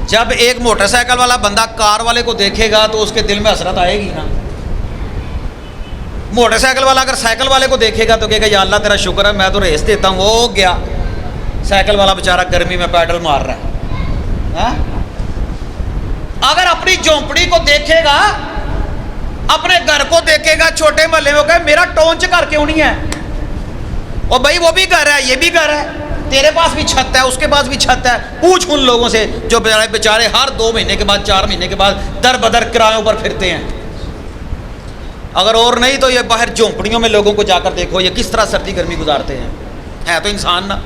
جب ایک موٹر سائیکل والا بندہ کار والے کو دیکھے گا تو اس کے دل میں حسرت آئے گی نا. موٹر سائیکل والا اگر سائیکل والے کو دیکھے گا تو کہے گا یا اللہ تیرا شکر ہے میں تو ریس دیتا ہوں, وہ گیا سائیکل والا بیچارہ گرمی میں پیڈل مار رہا ہے. اگر اپنی جھونپڑی کو دیکھے گا, اپنے گھر کو دیکھے گا, چھوٹے محلے میں کہے میرا ٹونچ گھر کیوں نہیں ہے, اور بھائی وہ بھی گھر ہے یہ بھی گھر ہے, تیرے پاس بھی چھت ہے اس کے پاس بھی چھت ہے. پوچھ ان لوگوں سے جو بیچارے ہر 2 مہینے کے بعد 4 مہینے کے بعد در بدر کرایوں پر پھرتے ہیں. اگر اور نہیں تو یہ باہر جھونپڑیوں میں لوگوں کو جا کر دیکھو یہ کس طرح سردی گرمی گزارتے ہیں. ہے تو انسان نا.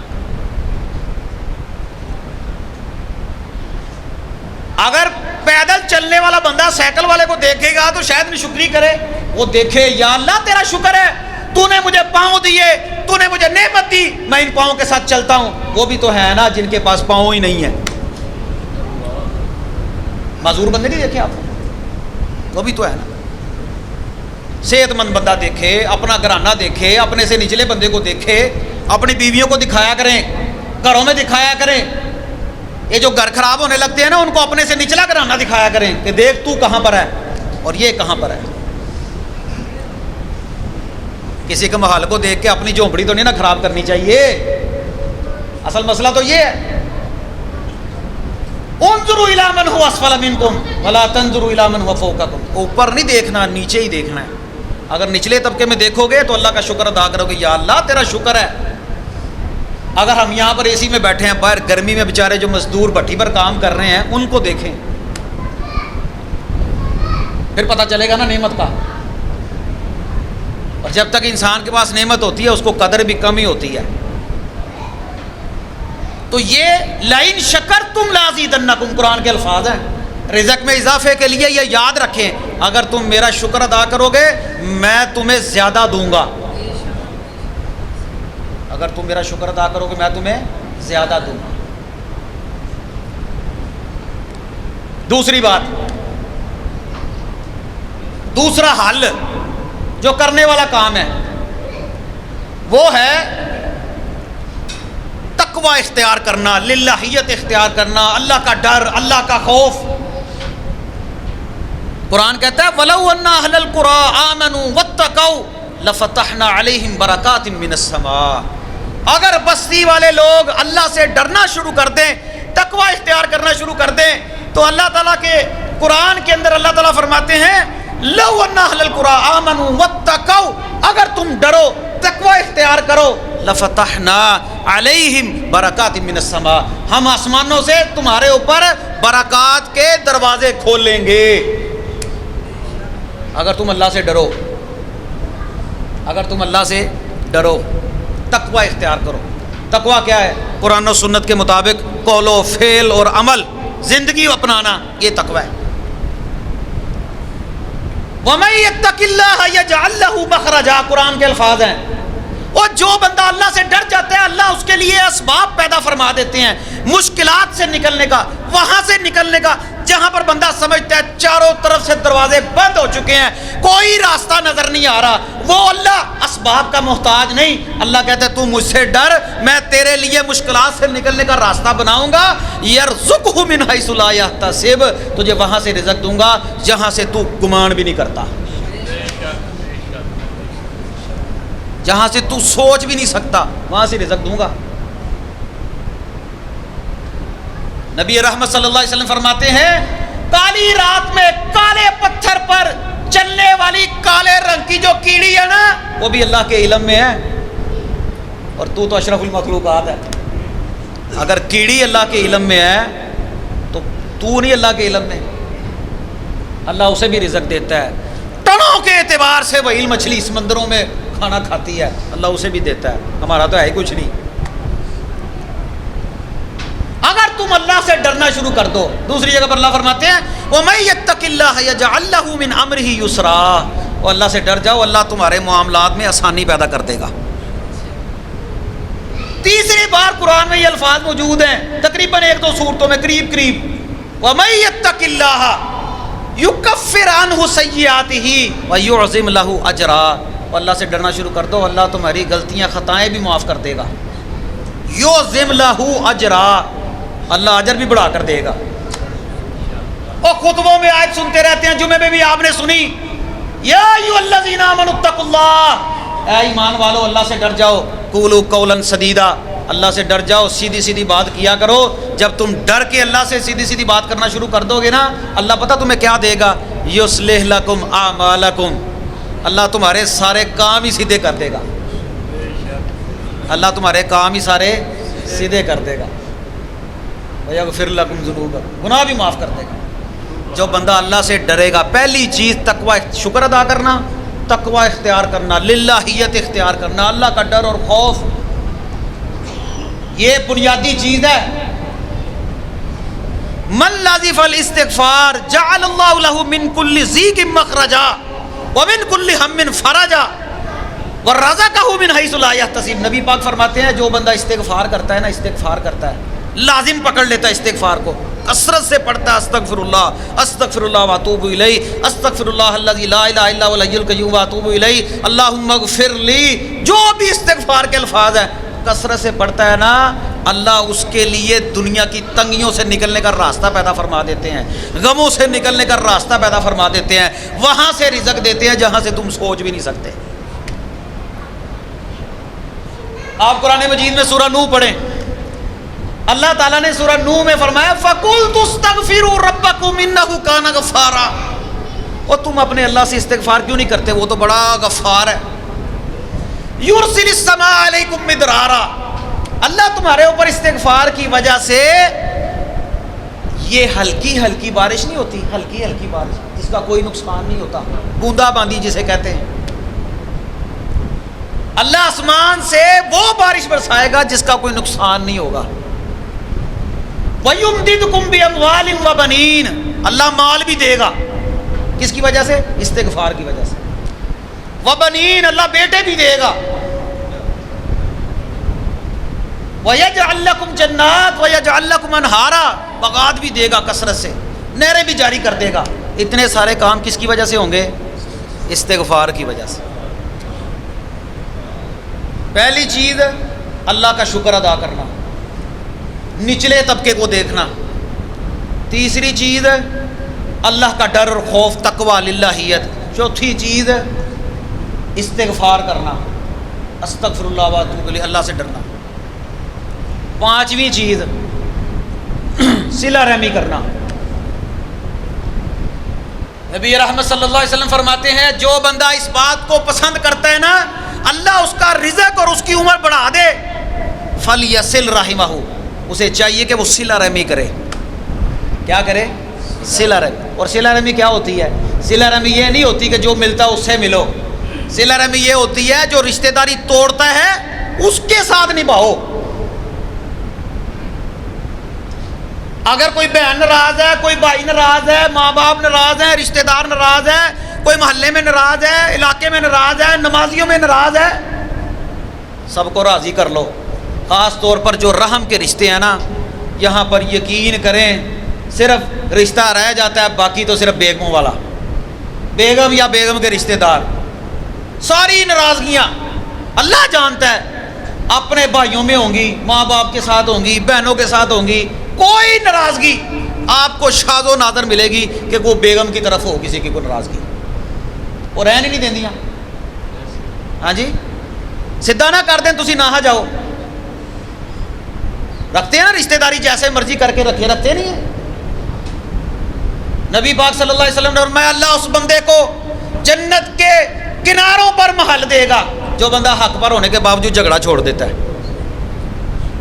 اگر پیدل چلنے والا بندہ سائیکل والے کو دیکھے گا تو شاید ناشکری کرے. وہ دیکھے یا اللہ تیرا شکر ہے تو نے مجھے پاؤں دیے, تو نے مجھے نعمت دی, میں ان پاؤں کے ساتھ چلتا ہوں. وہ بھی تو ہے نا جن کے پاس پاؤں ہی نہیں ہے. معذور بندے نہیں دیکھے آپ, وہ بھی تو ہے نا. صحت مند بندہ دیکھے, اپنا گھرانہ دیکھے, اپنے سے نچلے بندے کو دیکھے, اپنی بیویوں کو دکھایا کریں, گھروں میں دکھایا کریں. یہ جو گھر خراب ہونے لگتے ہیں نا ان کو اپنے سے نچلا گھرانہ دکھایا کریں کہ دیکھ تو کہاں پر ہے اور یہ کہاں پر ہے. کسی کے محل کو دیکھ کے اپنی جھونپڑی تو نہیں نا خراب کرنی چاہیے. اصل مسئلہ تو یہ ہے, انظروا الی من هو اسفل منکم ولا تنظروا الی من هو فوقکم. اوپر نہیں دیکھنا, نیچے ہی دیکھنا ہے. اگر نچلے طبقے میں دیکھو گے تو اللہ کا شکر ادا کرو گے, یا اللہ تیرا شکر ہے. اگر ہم یہاں پر اے سی میں بیٹھے ہیں, باہر گرمی میں بیچارے جو مزدور بھٹی پر کام کر رہے ہیں ان کو دیکھیں, پھر پتہ چلے گا نا نعمت کا. اور جب تک انسان کے پاس نعمت ہوتی ہے اس کو قدر بھی کم ہی ہوتی ہے. تو یہ لئن شکرتم لازیدنکم قرآن کے الفاظ ہیں. رزق میں اضافے کے لیے یہ یاد رکھیں, اگر تم میرا شکر ادا کرو گے میں تمہیں زیادہ دوں گا. اگر تم میرا شکر ادا کرو گے میں تمہیں زیادہ دوں گا. دوسری بات, دوسرا حل جو کرنے والا کام ہے وہ ہے تقوی اختیار کرنا, للہیت اختیار کرنا, اللہ کا ڈر, اللہ کا خوف. قرآن کہتا ہے وَلَوْ أَنَّ أَهْلَ الْقُرَىٰ آمَنُوا وَاتَّقَوْا لَفَتَحْنَا عَلَيْهِمْ بَرَكَاتٍ مِّنَ السَّمَاءِ. اگر بستی والے لوگ اللہ سے ڈرنا شروع کر دیں, تقوی اختیار کرنا شروع کر دیں, تو اللہ تعالیٰ کے قرآن کے اندر اللہ تعالیٰ فرماتے ہیں لَوْ أَنَّ أَهْلَ الْقُرَىٰ آمَنُوا وَاتَّقَوْا, اگر تم ڈرو تقوی اختیار کرو, لَفَتَحْنَا عَلَيْهِمْ بَرَكَاتٍ مِّنَ السَّمَاءِ, ہم آسمانوں سے تمہارے اوپر برکات کے دروازے کھول لیں گے. اگر تم اللہ سے ڈرو, اگر تم اللہ سے ڈرو, تقوی اختیار کرو. تقوی کیا ہے؟ قرآن و سنت کے مطابق قول و فعل اور عمل, زندگی اپنانا, یہ تقوی ہے. وَمَن يَتَّقِ اللَّهَ يَجْعَل لَّهُ مَخْرَجًا, قرآن کے الفاظ ہیں. اور جو بندہ اللہ سے ڈر جاتا ہے اللہ اس کے لیے اسباب پیدا فرما دیتے ہیں مشکلات سے نکلنے کا, وہاں سے نکلنے کا جہاں پر بندہ سمجھتا ہے چاروں طرف سے دروازے بند ہو چکے ہیں, کوئی راستہ نظر نہیں آ رہا. وہ اللہ اسباب کا محتاج نہیں. اللہ کہتا ہے تو مجھ سے ڈر, میں تیرے لیے مشکلات سے نکلنے کا راستہ بناؤں گا. یرزقہ من حیث لا یحتسب, تجھے وہاں سے رزق دوں گا جہاں سے تو گمان بھی نہیں کرتا, جہاں سے تو سوچ بھی نہیں سکتا, وہاں سے رزق دوں گا. نبی رحمت صلی اللہ علیہ وسلم فرماتے ہیں کالی رات میں کالے پتھر پر چلنے والی کالے رنگ کی جو کیڑی ہے نا وہ بھی اللہ کے علم میں ہے، اور تو اشرف المخلوقات ہے۔ اگر کیڑی اللہ کے علم میں ہے تو نہیں اللہ کے علم میں، اللہ اسے بھی رزق دیتا ہے۔ ٹنوں کے اعتبار سے وہیل مچھلی سمندروں میں کھانا کھاتی ہے، اللہ اسے بھی دیتا ہے، ہمارا تو ہے ہی کچھ نہیں۔ اگر تم اللہ سے ڈرنا شروع کر دو، دوسری جگہ پر اللہ فرماتے ہیں وَمَن يَتَّقِ اللَّهَ يَجْعَل لَّهُ مِنْ أَمْرِهِ يُسْرًا، اور اللہ سے ڈر جاؤ، اللہ تمہارے معاملات میں آسانی پیدا کر دے گا۔ تیسری بار قرآن میں یہ الفاظ موجود ہیں، تقریباً 1-2 صورتوں میں قریب وَمَن يَتَّقِ اللَّهَ يُكَفِّرْ عَنْهُ سَيِّئَاتِهِ وَيُعْظِمْ لَهُ أَجْرًا، اور اللہ سے ڈرنا شروع کر دو، اللہ تمہاری غلطیاں خطائیں بھی معاف کر دے گا۔ يُعْظِمْ لَهُ أَجْرًا، اللہ اجر بھی بڑھا کر دے گا۔ اور خطبوں میں آیت سنتے رہتے ہیں، جمعے میں بھی آپ نے سنی، یا ایھا الذین آمنوا اتقوا اللہ، اے ایمان والو اللہ سے ڈر جاؤ، قولوا قولا سدیدا، اللہ سے ڈر جاؤ، سیدھی سیدھی بات کیا کرو۔ جب تم ڈر کے اللہ سے سیدھی سیدھی بات کرنا شروع کر دو گے نا، اللہ پتہ تمہیں کیا دے گا، یصلح لکم اعمالکم، اللہ تمہارے سارے کام ہی سیدھے کر دے گا، اللہ تمہارے کام ہی سارے سیدھے کر دے گا۔ وَيَغْفِرْ لَكُمْ ذُنُوبَكُمْ، گناہ بھی معاف کر دے گا۔ جو بندہ اللہ سے ڈرے گا، پہلی چیز تقوی، شکر ادا کرنا، تقوی اختیار کرنا، للہیت اختیار کرنا، اللہ کا ڈر اور خوف، یہ بنیادی چیز ہے۔ من لازف الاستغفار جعل اللہ له من كل ضیق مخرجا ومن كل ہم فرجا ورزقه من حیث لا یحتسب، نبی پاک فرماتے ہیں جو بندہ استغفار کرتا ہے نا، استغفار کرتا ہے، لازم پکڑ لیتا ہے استغفار کو، کثرت سے پڑھتا ہے استغفر اللہ واتوب الیہ، استغفر اللہ الذی لا الہ الا هو الحی القیوم واتوب الیہ، اللہم اغفر لی، جو بھی استغفار کے الفاظ ہیں کثرت سے پڑھتا ہے نا، اللہ اس کے لیے دنیا کی تنگیوں سے نکلنے کا راستہ پیدا فرما دیتے ہیں، غموں سے نکلنے کا راستہ پیدا فرما دیتے ہیں، وہاں سے رزق دیتے ہیں جہاں سے تم سوچ بھی نہیں سکتے۔ آپ قرآن مجید میں سورہ نوح پڑھیں، اللہ تعالیٰ نے سورہ نوح میں فرمایا فَقُلْتُ اسْتَغْفِرُوا رَبَّكُمْ إِنَّهُ كَانَ غَفَّارًا، اور تم اپنے اللہ سے استغفار کیوں نہیں کرتے، وہ تو بڑا غفار ہے۔ يُرْسِلِ السَّمَاءَ عَلَيْكُمْ مِدْرَارًا، اللہ تمہارے اوپر استغفار کی وجہ سے، یہ ہلکی ہلکی بارش نہیں ہوتی، ہلکی ہلکی بارش جس کا کوئی نقصان نہیں ہوتا، بوندا باندی جسے کہتے ہیں، اللہ آسمان سے وہ بارش برسائے گا جس کا کوئی نقصان نہیں ہوگا۔ وَيُمْدِدْكُمْ بِأَمْوَالٍ وَبَنِينَ، اللہ مال بھی دے گا، کس کی وجہ سے، استغفار کی وجہ سے، وَبَنِينَ، اللہ بیٹے بھی دے گا، وَيَجْعَلْ لَكُمْ جَنَّاتٍ وَيَجْعَلْ لَكُمْ أَنْهَارًا، باغات بھی دے گا کثرت سے، نہریں بھی جاری کر دے گا۔ اتنے سارے کام کس کی وجہ سے ہوں گے، استغفار کی وجہ سے۔ پہلی چیز اللہ کا شکر ادا کرنا، نچلے طبقے کو دیکھنا۔ تیسری چیز اللہ کا ڈر اور خوف، تقوی، للہیت۔ چوتھی چیز استغفار کرنا، استغفر اللہ واتوب الیہ، اللہ سے ڈرنا۔ پانچویں چیز صلہ رحمی کرنا۔ نبی رحمت صلی اللہ علیہ وسلم فرماتے ہیں جو بندہ اس بات کو پسند کرتا ہے نا، اللہ اس کا رزق اور اس کی عمر بڑھا دے، فَلْيَصِلْ رَحِمَهُ، اسے چاہیے کہ وہ صلہ رحمی کرے۔ کیا کرے؟ صلہ رحمی۔ اور صلہ رحمی کیا ہوتی ہے؟ صلہ رحمی یہ نہیں ہوتی کہ جو ملتا ہے اس سے ملو، صلہ رحمی یہ ہوتی ہے جو رشتہ داری توڑتا ہے اس کے ساتھ نبھاؤ۔ اگر کوئی بہن ناراض ہے، کوئی بھائی ناراض ہے، ماں باپ ناراض ہیں، رشتہ دار ناراض ہے، کوئی محلے میں ناراض ہے، علاقے میں ناراض ہے، نمازیوں میں ناراض ہے، سب کو راضی کر لو۔ خاص طور پر جو رحم کے رشتے ہیں نا، یہاں پر یقین کریں صرف رشتہ رہ جاتا ہے، باقی تو صرف بیگموں والا، بیگم یا بیگم کے رشتہ دار، ساری ناراضگیاں اللہ جانتا ہے، اپنے بھائیوں میں ہوں گی، ماں باپ کے ساتھ ہوں گی، بہنوں کے ساتھ ہوں گی، کوئی ناراضگی آپ کو شاذ و نادر ملے گی کہ وہ بیگم کی طرف ہو کسی کی کوئی ناراضگی، اور رہن ہی نہیں دیندیاں۔ ہاں جی، سدھا نہ کر دیں تسی نہ جاؤ، رکھتے ہیں نا رشتہ داری جیسے مرضی کر کے رکھتے نہیں ہیں. نبی پاک صلی اللہ علیہ وسلم نے فرمایا اللہ اس بندے کو جنت کے کناروں پر محل دے گا جو بندہ حق پر ہونے کے باوجود جھگڑا چھوڑ دیتا ہے.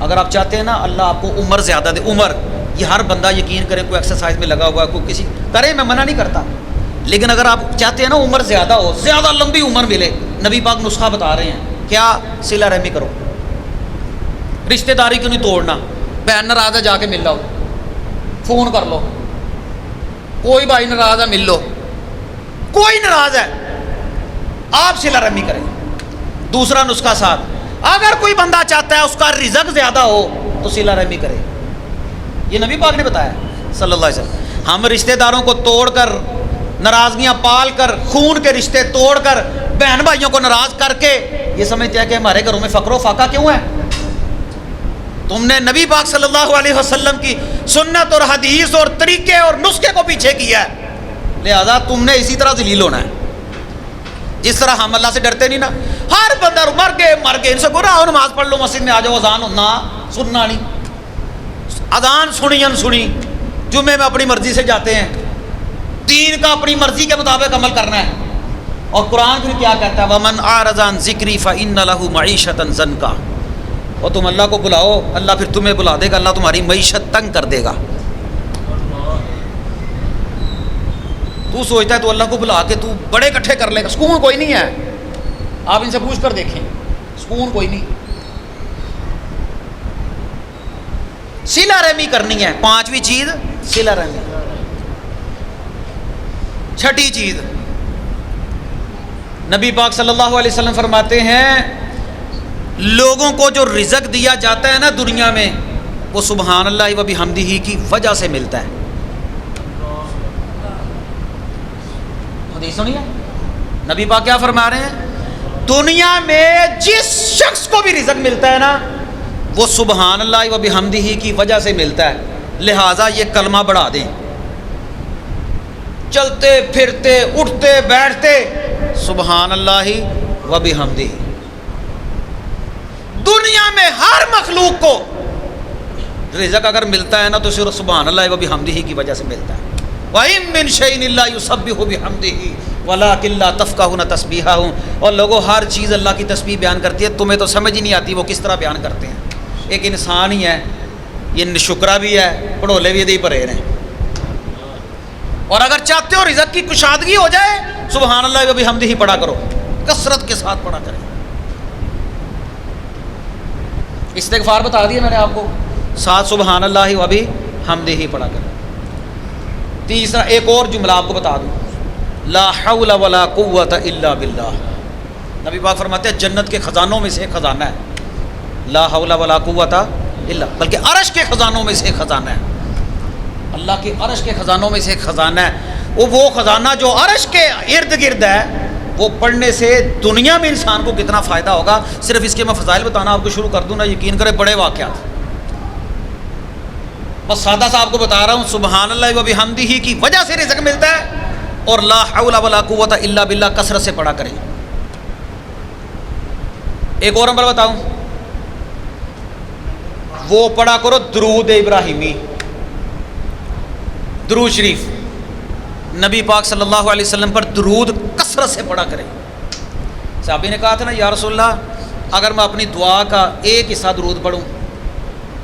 اگر آپ چاہتے ہیں نا اللہ آپ کو عمر زیادہ دے, عمر یہ ہر بندہ یقین کرے کوئی ایکسرسائز میں لگا ہوا ہے, کوئی کسی کرے, میں منع نہیں کرتا, لیکن اگر آپ چاہتے ہیں نا عمر زیادہ ہو, زیادہ لمبی عمر ملے, نبی پاک نسخہ بتا رہے ہیں کیا, صلہ رحمی کرو, رشتہ داری کیوں نہیں توڑنا, بہن ناراض ہے جا کے مل لو, فون کر لو, کوئی بھائی ناراض ہے مل لو, کوئی ناراض ہے آپ صلہ رحمی کریں. دوسرا نسخہ ساتھ, اگر کوئی بندہ چاہتا ہے اس کا رزق زیادہ ہو تو صلہ رحمی کرے. یہ نبی پاک نے بتایا صلی اللہ علیہ وسلم. ہم رشتہ داروں کو توڑ کر, ناراضگیاں پال کر, خون کے رشتے توڑ کر, بہن بھائیوں کو ناراض کر کے یہ سمجھتے ہیں کہ ہمارے گھروں میں فقر و فاقہ کیوں ہے. تم نے نبی پاک صلی اللہ علیہ وسلم کی سنت اور حدیث اور طریقے اور نسخے کو پیچھے کیا ہے, لہذا تم نے اسی طرح ذلیل ہونا ہے. جس طرح ہم اللہ سے ڈرتے نہیں نا, ہر بندہ مر گئے ان سے برا ہو, نماز پڑھ لو, مسجد میں آ جاؤ, اذان ہونا سننا نہیں, اذان سنی انسنی, جمعے میں اپنی مرضی سے جاتے ہیں, دین کا اپنی مرضی کے مطابق عمل کرنا ہے. اور قرآن پھر کیا کہتا ہے, وَمَنْ أَعْرَضَ عَنْ ذِكْرِي فَإِنَّ لَهُ مَعِيشَةً ضَنْكًا, اور تم اللہ کو بلاؤ, اللہ پھر تمہیں بلا دے گا, اللہ تمہاری معیشت تنگ کر دے گا. تو سوچتا ہے تو اللہ کو بلا کے تو بڑے اکٹھے کر لے گا, سکون کوئی نہیں ہے. آپ ان سے پوچھ کر دیکھیں, سکون کوئی نہیں. صلہ رحمی کرنی ہے, پانچویں چیز صلہ رحمی. چھٹی چیز, نبی پاک صلی اللہ علیہ وسلم فرماتے ہیں لوگوں کو جو رزق دیا جاتا ہے نا دنیا میں, وہ سبحان اللہ و بحمدہ کی وجہ سے ملتا ہے. حدیث سنیے, نبی پاک کیا فرما رہے ہیں, دنیا میں جس شخص کو بھی رزق ملتا ہے نا وہ سبحان اللہ و بحمدہ کی وجہ سے ملتا ہے. لہٰذا یہ کلمہ بڑھا دیں, چلتے پھرتے اٹھتے بیٹھتے سبحان اللہ و بحمدہ. دنیا میں ہر مخلوق کو رزق اگر ملتا ہے نا تو صرف سبحان اللہ و بحمدہ کی وجہ سے ملتا ہے. وَإِن مِّن شَيْءٍ إِلَّا يُسَبِّحُ بِحَمْدِهِ وَلَٰكِن لَّا تَفْقَهُونَ تَسْبِيحَهُمْ. اور لوگوں ہر چیز اللہ کی تسبیح بیان کرتی ہے, تمہیں تو سمجھ ہی نہیں آتی وہ کس طرح بیان کرتے ہیں. ایک انسان ہی ہے, یہ شکرا بھی ہے, پڑھولے بھی یہی پرے ہیں. اور اگر چاہتے ہو رزق کی کشادگی ہو جائے, سبحان اللہ و بحمدہ پڑھا کرو, کثرت کے ساتھ پڑھا کریں. استغفار بتا دیا میں نے آپ کو, ساتھ سبحان اللہ و بحمدہ پڑھا کریں. تیسرا ایک اور جملہ آپ کو بتا دوں, لا حول ولا قوت الا باللہ. نبی پاک فرماتے ہیں جنت کے خزانوں میں سے ایک خزانہ ہے, لا حول ولا قوت الا, بلکہ عرش کے خزانوں میں سے ایک خزانہ ہے, اللہ کے عرش کے خزانوں میں سے ایک خزانہ ہے. وہ خزانہ جو عرش کے ارد گرد ہے, وہ پڑھنے سے دنیا میں انسان کو کتنا فائدہ ہوگا. صرف اس کے میں فضائل بتانا آپ کو شروع کر دوں نا, یقین کرے بڑے واقعات, بس سادہ سا آپ کو بتا رہا ہوں. سبحان اللہ و بحمدہ کی وجہ سے رزق ملتا ہے, اور لا حول ولا قوت الا باللہ کثرت سے پڑھا کریں. ایک اور نمبر بتاؤں, وہ پڑھا کرو درود ابراہیمی, درود شریف. نبی پاک صلی اللہ علیہ وسلم پر درود کثرت سے پڑھا کریں. صحابی نے کہا تھا نا یا رسول اللہ اگر میں اپنی دعا کا ایک حصہ درود پڑھوں,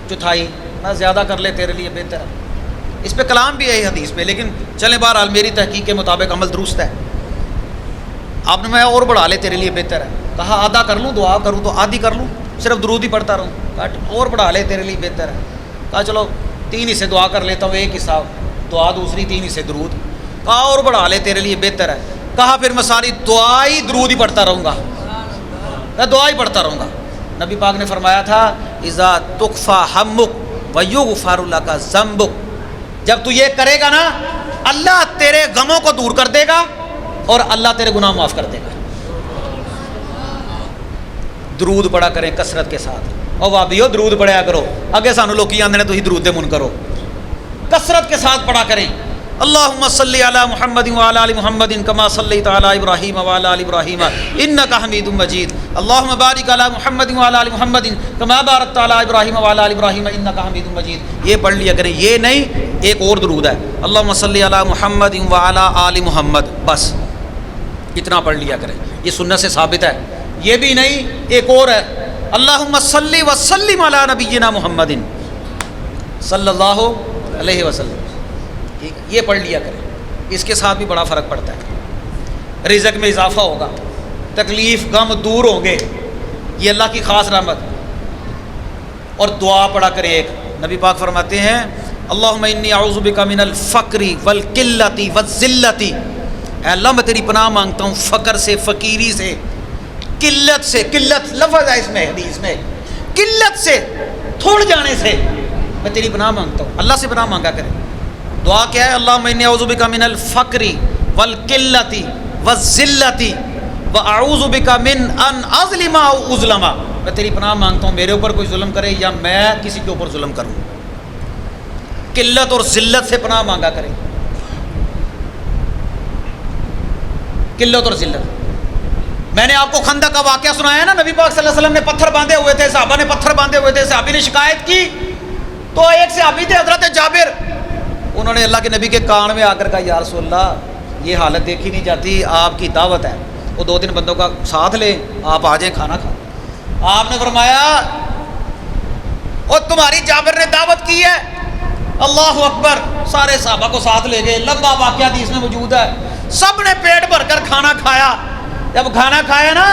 چوتھائی میں زیادہ کر لے تیرے لیے بہتر ہے. اس پہ کلام بھی ہے حدیث پہ, لیکن چلیں بہرحال میری تحقیق کے مطابق عمل درست ہے. آپ نے میں اور بڑھا لے تیرے لیے بہتر ہے. کہا آدھا کر لوں, دعا کروں تو آدھی کر لوں, صرف درود ہی پڑھتا رہوں. کہا اور بڑھا لے تیرے لیے بہتر ہے. کہا چلو 3 حصے دعا کر لیتا ہوں, ایک حصہ دعا دوسری, 3 حصے درود. کہا اور بڑھا لے تیرے لیے بہتر ہے. کہا پھر میں ساری دعا ہی درود ہی پڑھتا رہوں گا, میں دعا ہی پڑھتا رہوں گا. نبی پاک نے فرمایا تھا اذا تکفی ہمک ویغفر لک ذنبک, جب تو یہ کرے گا نا اللہ تیرے غموں کو دور کر دے گا اور اللہ تیرے گناہ معاف کر دے گا. درود پڑھا کریں کثرت کے ساتھ. اور وابیو درود پڑھیا کرو, اگے سانو لوکی آندے نے تسی درود دے من کرو, کثرت کے ساتھ پڑھا کریں. اللہم صلی علی محمد وعلی آل محمد کما صلیت علی ابراہیم وعلی آل ابراہیم انک حمید مجید اللہم بارک علی محمد وعلی آل محمد کما بارکت علی ابراہیم وعلی آل ابراہیم انک حمید مجید. یہ پڑھ لیا کریں. یہ نہیں ایک اور درود ہے اللہم صلی علی محمد وعلی آل محمد، بس اتنا پڑھ لیا کریں. یہ سنت سے ثابت ہے. یہ بھی نہیں ایک اور ہے اللہم صلی وسلم علی نبینا محمد صلی اللہ علیہ وسلم. ٹھیک ہے، یہ پڑھ لیا کریں. اس کے ساتھ بھی بڑا فرق پڑتا ہے. رزق میں اضافہ ہوگا، تکلیف غم دور ہوں گے، یہ اللہ کی خاص رحمت. اور دعا پڑھا کریں. ایک نبی پاک فرماتے ہیں اللہم انی اعوذ بک من الفقر والقلۃ والذلۃ، اے اللہ میں تیری پناہ مانگتا ہوں فقر سے، فقیری سے، قلت سے. قلت لفظ ہے اس میں، حدیث میں، قلت سے، تھوڑ جانے سے میں تیری پناہ مانگتا ہوں. اللہ سے پناہ مانگا کریں. دعا کیا ہے اللہم انی اعوذ بک من الفقر والقلۃ والذلۃ واعوذ بک من ان اظلم او اظلم. میں تیری پناہ مانگتا ہوں میرے اوپر کوئی ظلم کرے یا میں کسی کے اوپر ظلم کروں. قلت اور ذلت سے پناہ مانگا کریں. قلت اور ذلت. میں نے آپ کو خندق کا واقعہ سنایا نا، نبی پاک صلی اللہ علیہ وسلم نے پتھر باندھے ہوئے تھے، صحابہ نے پتھر باندھے ہوئے تھے. صحابی نے شکایت کی تو ایک صحابی تھے حضرت جابر، انہوں نے اللہ کے نبی کے کان میں آ کر کہا یا رسول اللہ یہ حالت دیکھی نہیں جاتی، آپ کی دعوت ہے، وہ 2-3 بندوں کا ساتھ لیں، آپ آ جائیں کھانا کھا. آپ نے فرمایا اور تمہاری جابر نے دعوت کی ہے. اللہ اکبر. سارے صحابہ کو ساتھ لے گئے. لمبا واقعہ حدیث میں موجود ہے. سب نے پیٹ بھر کر کھانا کھایا. جب کھانا کھایا نا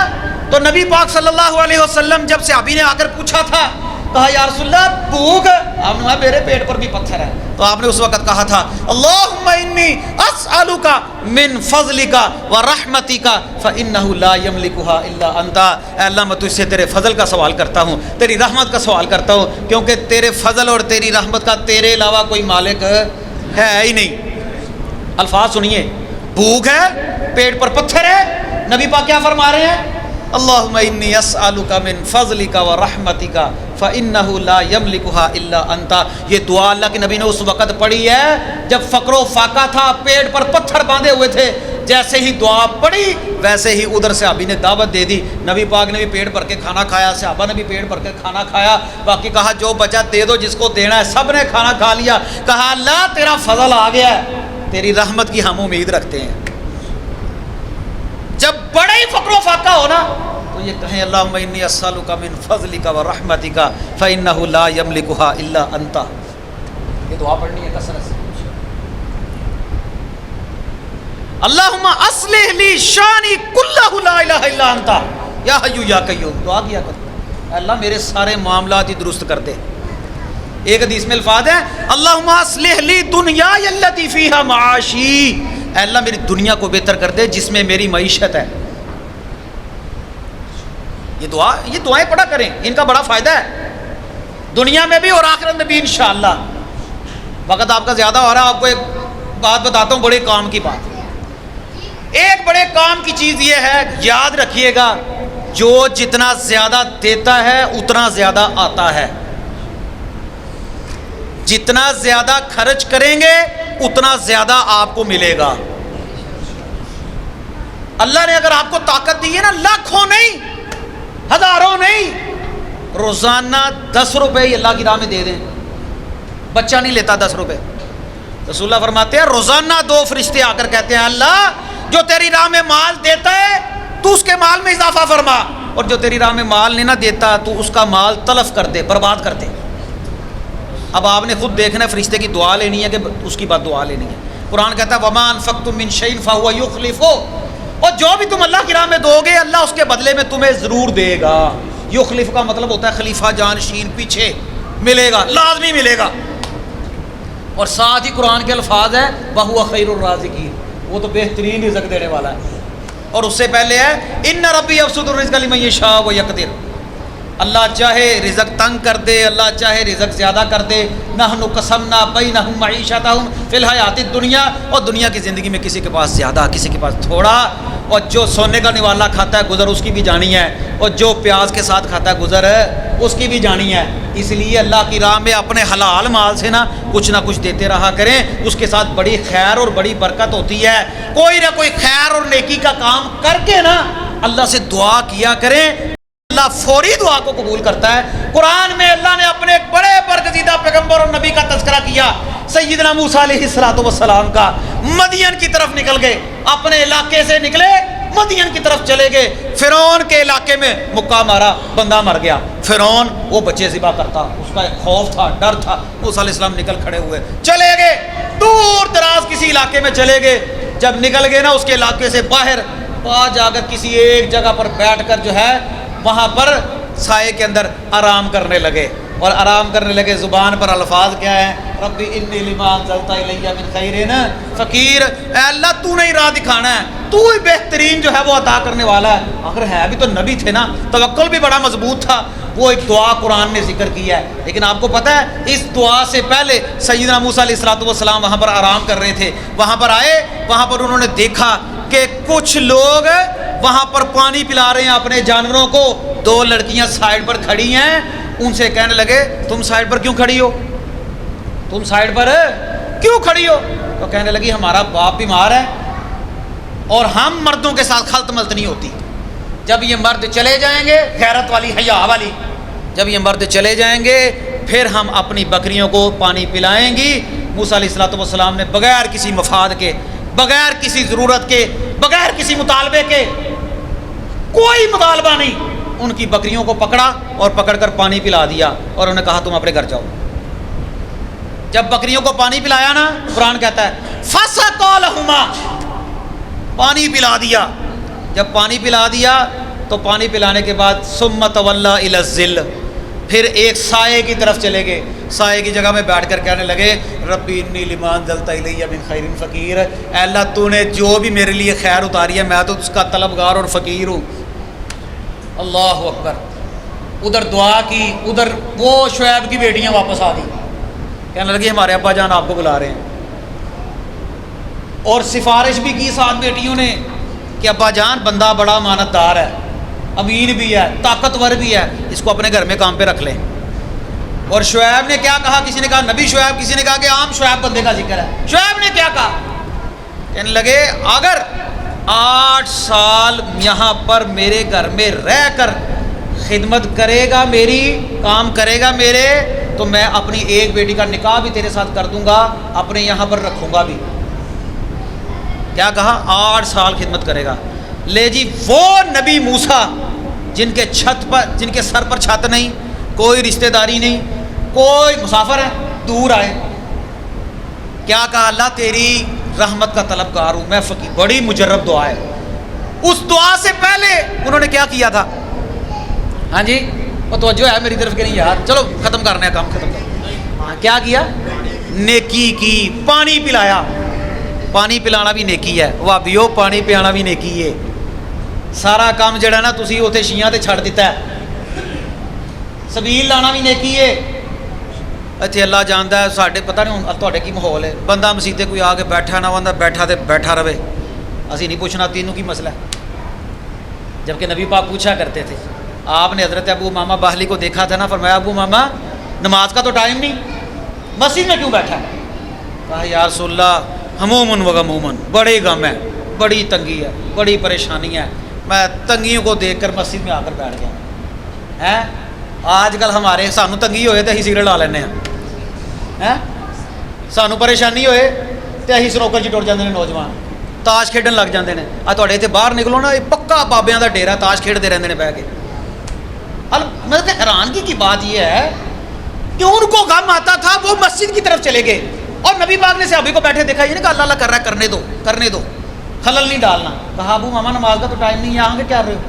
تو نبی پاک صلی اللہ علیہ وسلم جب صحابی نے آ کر پوچھا تھا، کہا یا رسول اللہ بھوک؟ آپ نے کہا میرے پیٹ پر بھی پتھر ہے. تو آپ نے اس وقت کہا تھا اللہم انی اسألک من فضلک ورحمتک فانہ لا یملکھا الا انت. اے اللہ میں تجھ سے تیرے فضل کا سوال کرتا ہوں، تیری رحمت کا سوال کرتا ہوں، کیونکہ تیرے فضل اور تیری رحمت کا تیرے علاوہ کوئی مالک ہے ہی نہیں. الفاظ سنیے، بھوک ہے، پیٹ پر پتھر ہے، نبی پاک کیا فرما رہے ہیں اللہم انی اسألک من فضلک ورحمتک فانہ لا یملکھا الا انت. یہ دعا اللہ کے نبی نے اس وقت پڑھی ہے جب فقر و فاقہ تھا، پیٹ پر پتھر باندھے ہوئے تھے. جیسے ہی دعا پڑھی ویسے ہی ادھر سے صحابی نے دعوت دے دی. نبی پاک نے بھی پیٹ بھر کے کھانا کھایا، صحابہ نے بھی پیٹ بھر کے کھانا کھایا. باقی کہا جو بچا دے دو جس کو دینا ہے. سب نے کھانا کھا لیا. کہا اللہ تیرا فضل آ گیا ہے، تیری رحمت کی ہم امید رکھتے ہیں. جب بڑے ہی فقر و فاقہ ہو نا تو یہ کہیں اللہم انی اسألک من فضلک ورحمتک فانہ لا یملکھا الا انت. یہ دعا پڑھنی ہے کثرت سے. اللہم اصلح لی شانی کلہ لا الہ الا انت یا حی یا قیوم. دعا کیا کرو اللہ میرے سارے معاملات ہی درست کر دے. ایک حدیث میں الفاظ ہے اللہم اصلح لی دنیای التی فیہا معاشی. اے اللہ میری دنیا کو بہتر کر دے جس میں میری معیشت ہے. یہ دعائیں پڑھا کریں، ان کا بڑا فائدہ ہے دنیا میں بھی اور آخرت میں بھی انشاءاللہ. وقت آپ کا زیادہ ہو رہا ہے، آپ کو ایک بات بتاتا ہوں بڑے کام کی بات. ایک بڑے کام کی چیز یہ ہے، یاد رکھیے گا جو جتنا زیادہ دیتا ہے اتنا زیادہ آتا ہے. جتنا زیادہ خرچ کریں گے اتنا زیادہ آپ کو ملے گا. اللہ نے اگر آپ کو طاقت دی ہے نا، لاکھوں نہیں، ہزاروں نہیں، روزانہ 10 روپے ہی اللہ کی راہ میں دے دیں. بچہ نہیں لیتا 10 روپے. رسول اللہ فرماتے ہیں روزانہ 2 فرشتے آ کر کہتے ہیں اللہ جو تیری راہ میں مال دیتا ہے تو اس کے مال میں اضافہ فرما، اور جو تیری راہ میں مال نہیں نہ دیتا تو اس کا مال تلف کر دے، برباد کر دے. اب آپ نے خود دیکھنا ہے، فرشتے کی دعا لینی ہے کہ اس کی بات دعا لینی ہے. قرآن کہتا ہے وَمَا أَنفَقْتُم مِّن شَيْءٍ فَهُوَ يُخْلِفُهُ. اور جو بھی تم اللہ کی راہ میں دو گے اللہ اس کے بدلے میں تمہیں ضرور دے گا. یخلف کا مطلب ہوتا ہے خلیفہ جانشین، پیچھے ملے گا، لازمی ملے گا. اور ساتھ ہی قرآن کے الفاظ ہیں وَهُوَ خَيْرُ الرَّازِقِينَ، وہ تو بہترین رزق دینے والا ہے. اور اس سے پہلے ہے ان ربی یبسط الرزق لمن یشاء ویقدر. اللہ چاہے رزق تنگ کر دے، اللہ چاہے رزق زیادہ کر دے. نحن قسمنا بینہم معیشتہم فی الحیات الدنیا، اور دنیا کی زندگی میں کسی کے پاس زیادہ کسی کے پاس تھوڑا، اور جو سونے کا نوالا کھاتا ہے گزر اس کی بھی جانی ہے، اور جو پیاز کے ساتھ کھاتا ہے گزر اس کی بھی جانی ہے. اس لیے اللہ کی راہ میں اپنے حلال مال سے نا کچھ دیتے رہا کریں، اس کے ساتھ بڑی خیر اور بڑی برکت ہوتی ہے. کوئی نہ کوئی خیر اور نیکی کا کام کر کے نا اللہ سے دعا کیا کریں، اللہ فوری دعا کو قبول کرتا ہے. قرآن میں اللہ نے اپنے ایک بڑے برگزیدہ پیغمبر اور نبی کا تذکرہ کیا، سیدنا موسیٰ علیہ السلام کا. مدین کی طرف نکل گئے، اپنے علاقے سے نکلے مدین کی طرف چلے گئے. فرعون کے علاقے میں مکہ مارا، بندہ مر گیا. فرعون وہ بچے ذبح کرتا، اس کا ایک خوف تھا، ڈر تھا. موسیٰ علیہ السلام نکل کھڑے ہوئے، چلے گئے دور دراز کسی علاقے میں چلے گئے. جب نکل گئے نا اس کے علاقے سے باہر، وہاں جا کر کسی ایک جگہ پر بیٹھ کر جو ہے وہاں پر سائے کے اندر آرام کرنے لگے. اور آرام کرنے لگے، زبان پر الفاظ کیا ہیں؟ ربی انی لما انزلت الی من خیر فقیر. اے اللہ تو نے راہ دکھانا ہے، تو ہی بہترین جو ہے وہ عطا کرنے والا ہے. آخر ہے بھی تو نبی تھے نا، توکل بھی بڑا مضبوط تھا. وہ ایک دعا قرآن نے ذکر کیا ہے. لیکن آپ کو پتہ ہے اس دعا سے پہلے سیدنا موسیٰ علیہ السلام وہاں پر آرام کر رہے تھے. وہاں پر آئے، وہاں پر انہوں نے دیکھا کہ کچھ لوگ وہاں پر پانی پلا رہے ہیں اپنے جانوروں کو. دو لڑکیاں سائڈ پر کھڑی ہیں، ان سے کہنے لگے تم سائڈ پر کیوں کھڑی ہو، تم سائڈ پر کیوں کھڑی ہو؟ تو کہنے لگی ہمارا باپ بیمار ہے اور ہم مردوں کے ساتھ خلط ملط نہیں ہوتی. جب یہ مرد چلے جائیں گے، غیرت والی حیا والی، جب یہ مرد چلے جائیں گے پھر ہم اپنی بکریوں کو پانی پلائیں گی. موسیٰ علیہ السلام نے بغیر کسی مفاد کے، بغیر کسی ضرورت کے، بغیر کسی مطالبے کے، کوئی مطالبہ نہیں، ان کی بکریوں کو پکڑا اور پکڑ کر پانی پلا دیا اور انہوں نے کہا تم اپنے گھر جاؤ. جب بکریوں کو پانی پلایا نا، قرآن کہتا ہے فَسَقَىٰ لَهُمَا، پانی پلا دیا. جب پانی پلا دیا تو پانی پلانے کے بعد ثُمَّ تَوَلَّىٰ إِلَى الظِّلِّ، پھر ایک سائے کی طرف چلے گئے. سائے کی جگہ میں بیٹھ کر کہنے لگے ربی انی لما انزلت الی من خیر فقیر. اے اللہ تو نے جو بھی میرے لیے خیر اتاری ہے میں تو اس کا طلبگار اور فقیر ہوں. اللہ اکبر. ادھر دعا کی، ادھر وہ شعیب کی بیٹیاں واپس آ گئی، کہنے لگی ہمارے ابا جان آپ کو بلا رہے ہیں. اور سفارش بھی کی ساتھ بیٹیوں نے کہ ابا جان بندہ بڑا امانت دار ہے، امین بھی ہے، طاقتور بھی ہے، اس کو اپنے گھر میں کام پہ رکھ لیں. اور شعیب نے کیا کہا؟ کسی نے کہا نبی شعیب، کسی نے کہا کہ عام شعیب بندے کا ذکر ہے. شعیب نے کیا کہا؟ کہنے لگے اگر 8 سال یہاں پر میرے گھر میں رہ کر خدمت کرے گا، میری کام کرے گا میرے، تو میں اپنی ایک بیٹی کا نکاح بھی تیرے ساتھ کر دوں گا، اپنے یہاں پر رکھوں گا بھی. کیا کہا؟ 8 سال خدمت کرے گا. لے جی وہ نبی موسیٰ جن کے چھت پر، جن کے سر پر چھت نہیں، کوئی رشتہ داری نہیں، کوئی مسافر ہے، دور آئے، کیا کہا؟ اللہ تیری رحمت کا طلبگار ہوں میں، فقیر. بڑی مجرب دعا ہے. اس دعا سے پہلے انہوں نے کیا کیا تھا؟ ہاں جی وہ توجہ ہے میری طرف کہ نہیں یار، چلو ختم کرنے کا کام ختم کر. کیا کیا؟ نیکی کی، پانی پلایا. پانی پلانا بھی نیکی ہے بھابیو، پانی پلانا بھی نیکی ہے. سارا کام جڑا نا تسی اوتھے شیعہ تے چھڑ دیتا ہے. سبیل لانا بھی نیکی ہے. اتنے اللہ جانتا ہے ساڈے پتہ نہیں ہوں تواڈے کی ماحول ہے. بندہ مسیتے کوئی آ کے بیٹھا نہ بندہ بیٹھا تے بیٹھا رہے، اسی نہیں پوچھنا تینوں کی مسئلہ ہے. جبکہ نبی پاک پوچھا کرتے تھے. آپ نے حضرت ابو امامہ باہلی کو دیکھا تھا نا، فرمایا ابو امامہ نماز کا تو ٹائم نہیں، مسجد میں کیوں بیٹھا ہے؟ کہا یا رسول اللہ ہمومن و غمومن، بڑے غم ہے، بڑی تنگی ہے، بڑی پریشانی ہے، میں تنگیوں کو دیکھ کر مسجد میں آ کر بیٹھ گیا. ہیں آج کل ہمارے سانو تنگی ہوئے تو اسی سگریٹ لا لینے ہیں، سانو پریشانی ہوئے تو اسی سنوکر چ ٹر جاتے ہیں نوجوان، تاش کھیڈن لگ جاتے ہیں. تھوڑے اتنے باہر نکلو نا، یہ پکا بابیاں کا ڈیرا، تاش کھیڈتے رہتے ہیں بہ کے. مطلب حیرانگی کی بات یہ ہے کہ ان کو غم آتا تھا، وہ مسجد کی طرف چلے گئے اور نبی پاک نے صحابی کو بیٹھے دیکھا، یہ نہیں کہا اللہ اللہ کر رہا ہے، کرنے دو کرنے دو، خلل نہیں ڈالنا. کہا ابو ماما نماز کا تو ٹائم نہیں ہے، یہاں کے کیا رہے ہو؟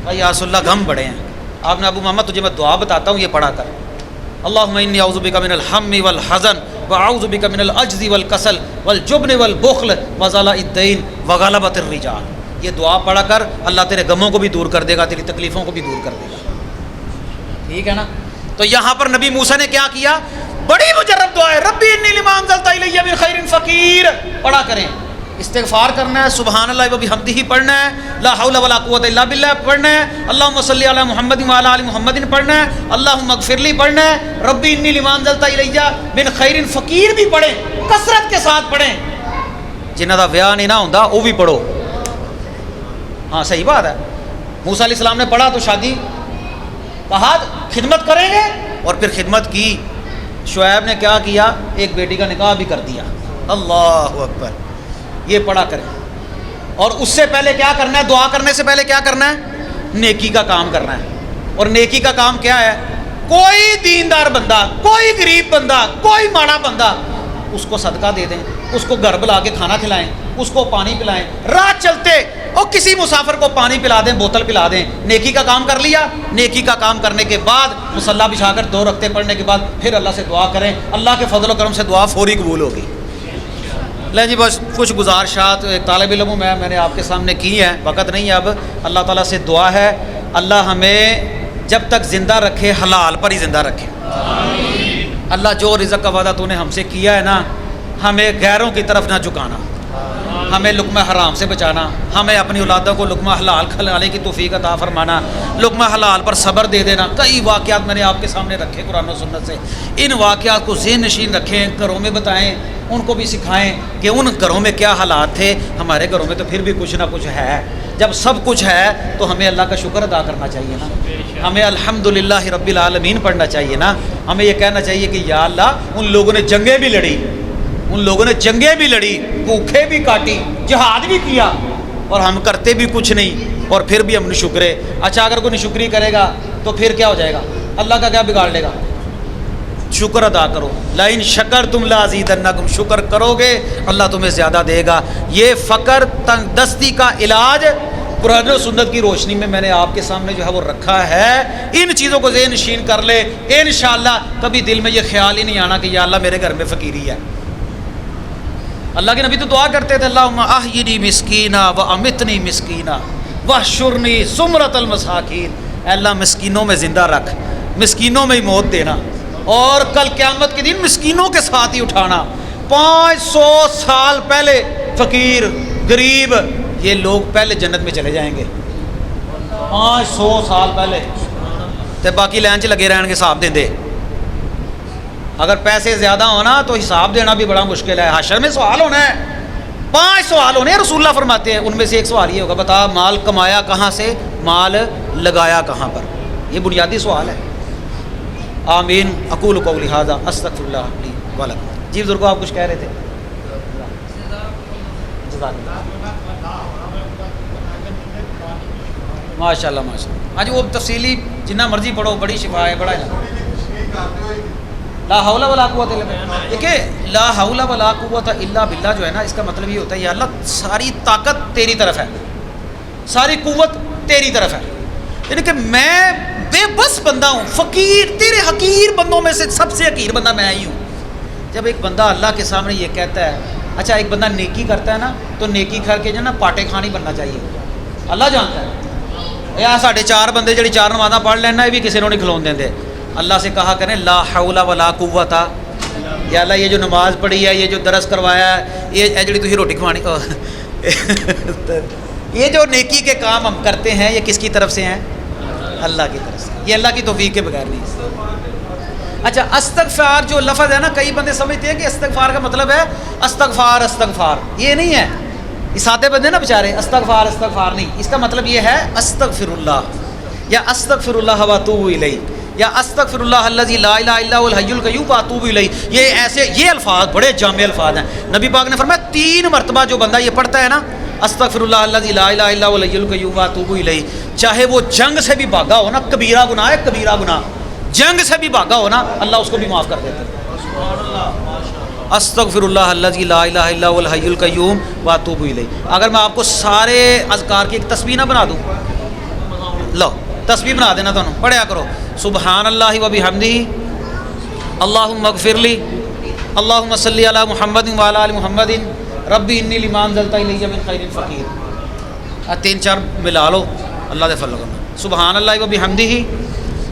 کہا یا رسول اللہ غم بڑے ہیں. آپ نے ابو ماما تجھے میں دعا بتاتا ہوں، یہ پڑھا کر اللہم انی اعوذ بک من الہم والحزن واعوذ بک من العجز والکسل والجبن والبخل وزلاء الدین وغلبۃ الرجال. یہ دعا پڑھا کر اللہ تیرے غموں کو بھی دور کر دے گا، تیری تکلیفوں کو بھی دور کر دے گا. ٹھیک ہے نا. تو یہاں پر نبی موسیٰ نے کیا کیا؟ بڑی مجرب دعا ہے, ربی انی لما انزلت الی من خیر فقیر. پڑھا کریں, استغفار کرنا ہے, سبحان اللہ و بحمدہ پڑھنا ہے, لا حول ولا قوت الا باللہ پڑھنا ہے, اللہم صلی علی محمد وعلی آل محمد پڑھنا ہے, اللہم اغفر لی پڑھنا ہے, ربی انی لما انزلت الی من خیر فقیر بھی پڑھیں, کثرت کے ساتھ پڑھیں. جنہاں دا ویاہ نہیں نہ ہوندا وہ بھی پڑھو. ہاں صحیح بات ہے. موسیٰ علیہ السلام نے پڑھا تو شادی, کہا خدمت کریں گے, اور پھر خدمت کی. شعیب نے کیا کیا؟ ایک بیٹی کا نکاح بھی کر دیا. اللہ اکبر. یہ پڑھا کریں. اور اس سے پہلے کیا کرنا ہے؟ دعا کرنے سے پہلے کیا کرنا ہے؟ نیکی کا کام کرنا ہے. اور نیکی کا کام کیا ہے؟ کوئی دیندار بندہ, کوئی غریب بندہ, کوئی ماڑا بندہ, اس کو صدقہ دے دیں, اس کو گھر بلا کے کھانا کھلائیں, اس کو پانی پلائیں, رات چلتے اور کسی مسافر کو پانی پلا دیں, بوتل پلا دیں. نیکی کا کام کر لیا. نیکی کا کام کرنے کے بعد مصلی بچھا کر 2 رکعتیں پڑھنے کے بعد پھر اللہ سے دعا کریں. اللہ کے فضل و کرم سے دعا فوری قبول ہوگی. لیں جی, بس کچھ گزارشات ایک طالب علم میں نے آپ کے سامنے کی ہیں, وقت نہیں ہے اب. اللہ تعالیٰ سے دعا ہے اللہ ہمیں جب تک زندہ رکھے حلال پر ہی زندہ رکھے. اللہ جو رزق کا وعدہ تو نے ہم سے کیا ہے نا, ہمیں غیروں کی طرف نہ جھکانا, ہمیں لقمہ حرام سے بچانا, ہمیں اپنی اولادوں کو لقمہ حلال کھلانے کی توفیق عطا فرمانا, لقمہ حلال پر صبر دے دینا. کئی واقعات میں نے آپ کے سامنے رکھے قرآن و سنت سے. ان واقعات کو ذہن نشین رکھیں, گھروں میں بتائیں, ان کو بھی سکھائیں کہ ان گھروں میں کیا حالات تھے. ہمارے گھروں میں تو پھر بھی کچھ نہ کچھ ہے. جب سب کچھ ہے تو ہمیں اللہ کا شکر ادا کرنا چاہیے نا, ہمیں الحمدللہ رب العالمین پڑھنا چاہیے نا. ہمیں یہ کہنا چاہیے کہ یا اللہ ان لوگوں نے جنگیں بھی لڑی, ان لوگوں نے جنگیں بھی لڑی, بھوکے بھی کاٹی, جہاد بھی کیا, اور ہم کرتے بھی کچھ نہیں, اور پھر بھی ہم نے شکرے. اچھا اگر کوئی نشکری کرے گا تو پھر کیا ہو جائے گا؟ اللہ کا کیا بگاڑ لے گا؟ شکر ادا کرو. لئن شکرتم لازیدنکم, شکر کرو گے اللہ تمہیں زیادہ دے گا. یہ فقر تنگ دستی کا علاج قرآن و سنت کی روشنی میں نے آپ کے سامنے جو ہے وہ رکھا ہے. ان چیزوں کو ذہن نشین کر لے, انشاءاللہ کبھی دل میں یہ خیال ہی نہیں آنا کہ یا اللہ میرے گھر میں فقیری ہے. اللہ کے نبی تو دعا کرتے تھے, اللہم احیینی مسکینا و امتنی مسکینا واحشرنی زمرۃ المساکین. اے اللہ مسکینوں میں زندہ رکھ, مسکینوں میں ہی موت دینا, اور کل قیامت کے دن مسکینوں کے ساتھ ہی اٹھانا. 500 سال پہلے فقیر غریب یہ لوگ پہلے جنت میں چلے جائیں گے. 500 سال پہلے, تے باقی لائن 'چ لگے رہن گے حساب دیں دے. اگر پیسے زیادہ ہونا تو حساب دینا بھی بڑا مشکل ہے. حشر میں سوال ہونا ہے, 5 سوال ہونے ہیں. رسول اللہ فرماتے ہیں ان میں سے ایک سوال یہ ہوگا, بتا مال کمایا کہاں سے, مال لگایا کہاں پر. یہ بنیادی سوال ہے. آمین. اقول قولی ھذا استغفر اللہ لی ولکم. جی بزرگو آپ کچھ کہہ رہے تھے. ماشاء اللہ ماشاء اللہ. ہاں جی وہ تفصیلی جتنا مرضی پڑھو, بڑی شفا ہے, بڑا لا حول ولا قوت الا باللہ. دیکھیں لا حول ولا قوت الا باللہ جو ہے نا, اس کا مطلب یہ ہوتا ہے یا اللہ ساری طاقت تیری طرف ہے, ساری قوت تیری طرف ہے. یعنی کہ میں بے بس بندہ ہوں, فقیر, تیرے حقیر بندوں میں سے سب سے حقیر بندہ میں ہی ہوں. جب ایک بندہ اللہ کے سامنے یہ کہتا ہے, اچھا ایک بندہ نیکی کرتا ہے نا, تو نیکی کر کے جو نا پاٹے کھانی بننا چاہیے. اللہ جانتا ہے یا ساڑھے 4 بندے جڑی 4 نمازاں پڑھ لینا یہ بھی کسی نے نہیں کھلون دیں دے. اللہ سے کہا کریں لا حول ولا قوت, یا اللہ یہ جو نماز پڑھی ہے, یہ جو درس کروایا ہے, یہ جڑی تھی روٹی کھوانی, یہ جو نیکی کے کام ہم کرتے ہیں یہ کس کی طرف سے ہیں؟ اللہ کی طرف سے. یہ اللہ کی توفیق کے بغیر نہیں. اچھا استغفار جو لفظ ہے نا, کئی بندے سمجھتے ہیں کہ استغفار کا مطلب ہے استغفار استغفار. یہ نہیں ہے, یہ سادے بندے نا بیچارے, استغفار استغفار نہیں. اس کا مطلب یہ ہے استغفر اللہ, یا استغفر اللہ واتوب الیہ, یا استغفر اللہ الذی لا الہ الا هو الحی القیوم واتوب الیہ. یہ ایسے یہ الفاظ بڑے جامع الفاظ ہیں. نبی پاک نے فرمایا 3 مرتبہ جو بندہ یہ پڑھتا ہے نا, استغفر اللہ الذی لا الہ الا هو الحی القیوم واتوب الیہ, چاہے وہ جنگ سے بھی بھاگا ہو نا, کبیرہ گناہ ہے کبیرہ گناہ, جنگ سے بھی بھاگا ہو نا, اللہ اس کو بھی معاف کر دیتا ہے. استغفر اللہ الذی لا الہ الا هو الحی القیوم واتوب الیہ. اگر میں آپ کو سارے اذکار کی ایک تسبیح نہ بنا دوں, لو تسبیح بنا دینا تمہیں, پڑھیا کرو سبحان اللہ و بحمدہ, اللہم اغفر لی, اللہم صلی علی محمد وعلی آل محمد, ربی انی لما انزلت الی من خیر فقیر. 3-4 ملا لو اللہ دے فضل کرنا. سبحان اللہ و بحمدہ,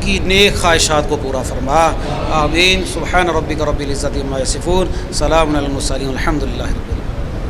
کی نیک خواہشات کو پورا فرما. آمین. سبحان ربک رب العزت عما یصفون. سلام علی المرسلین. الحمد للہ رب العالمین.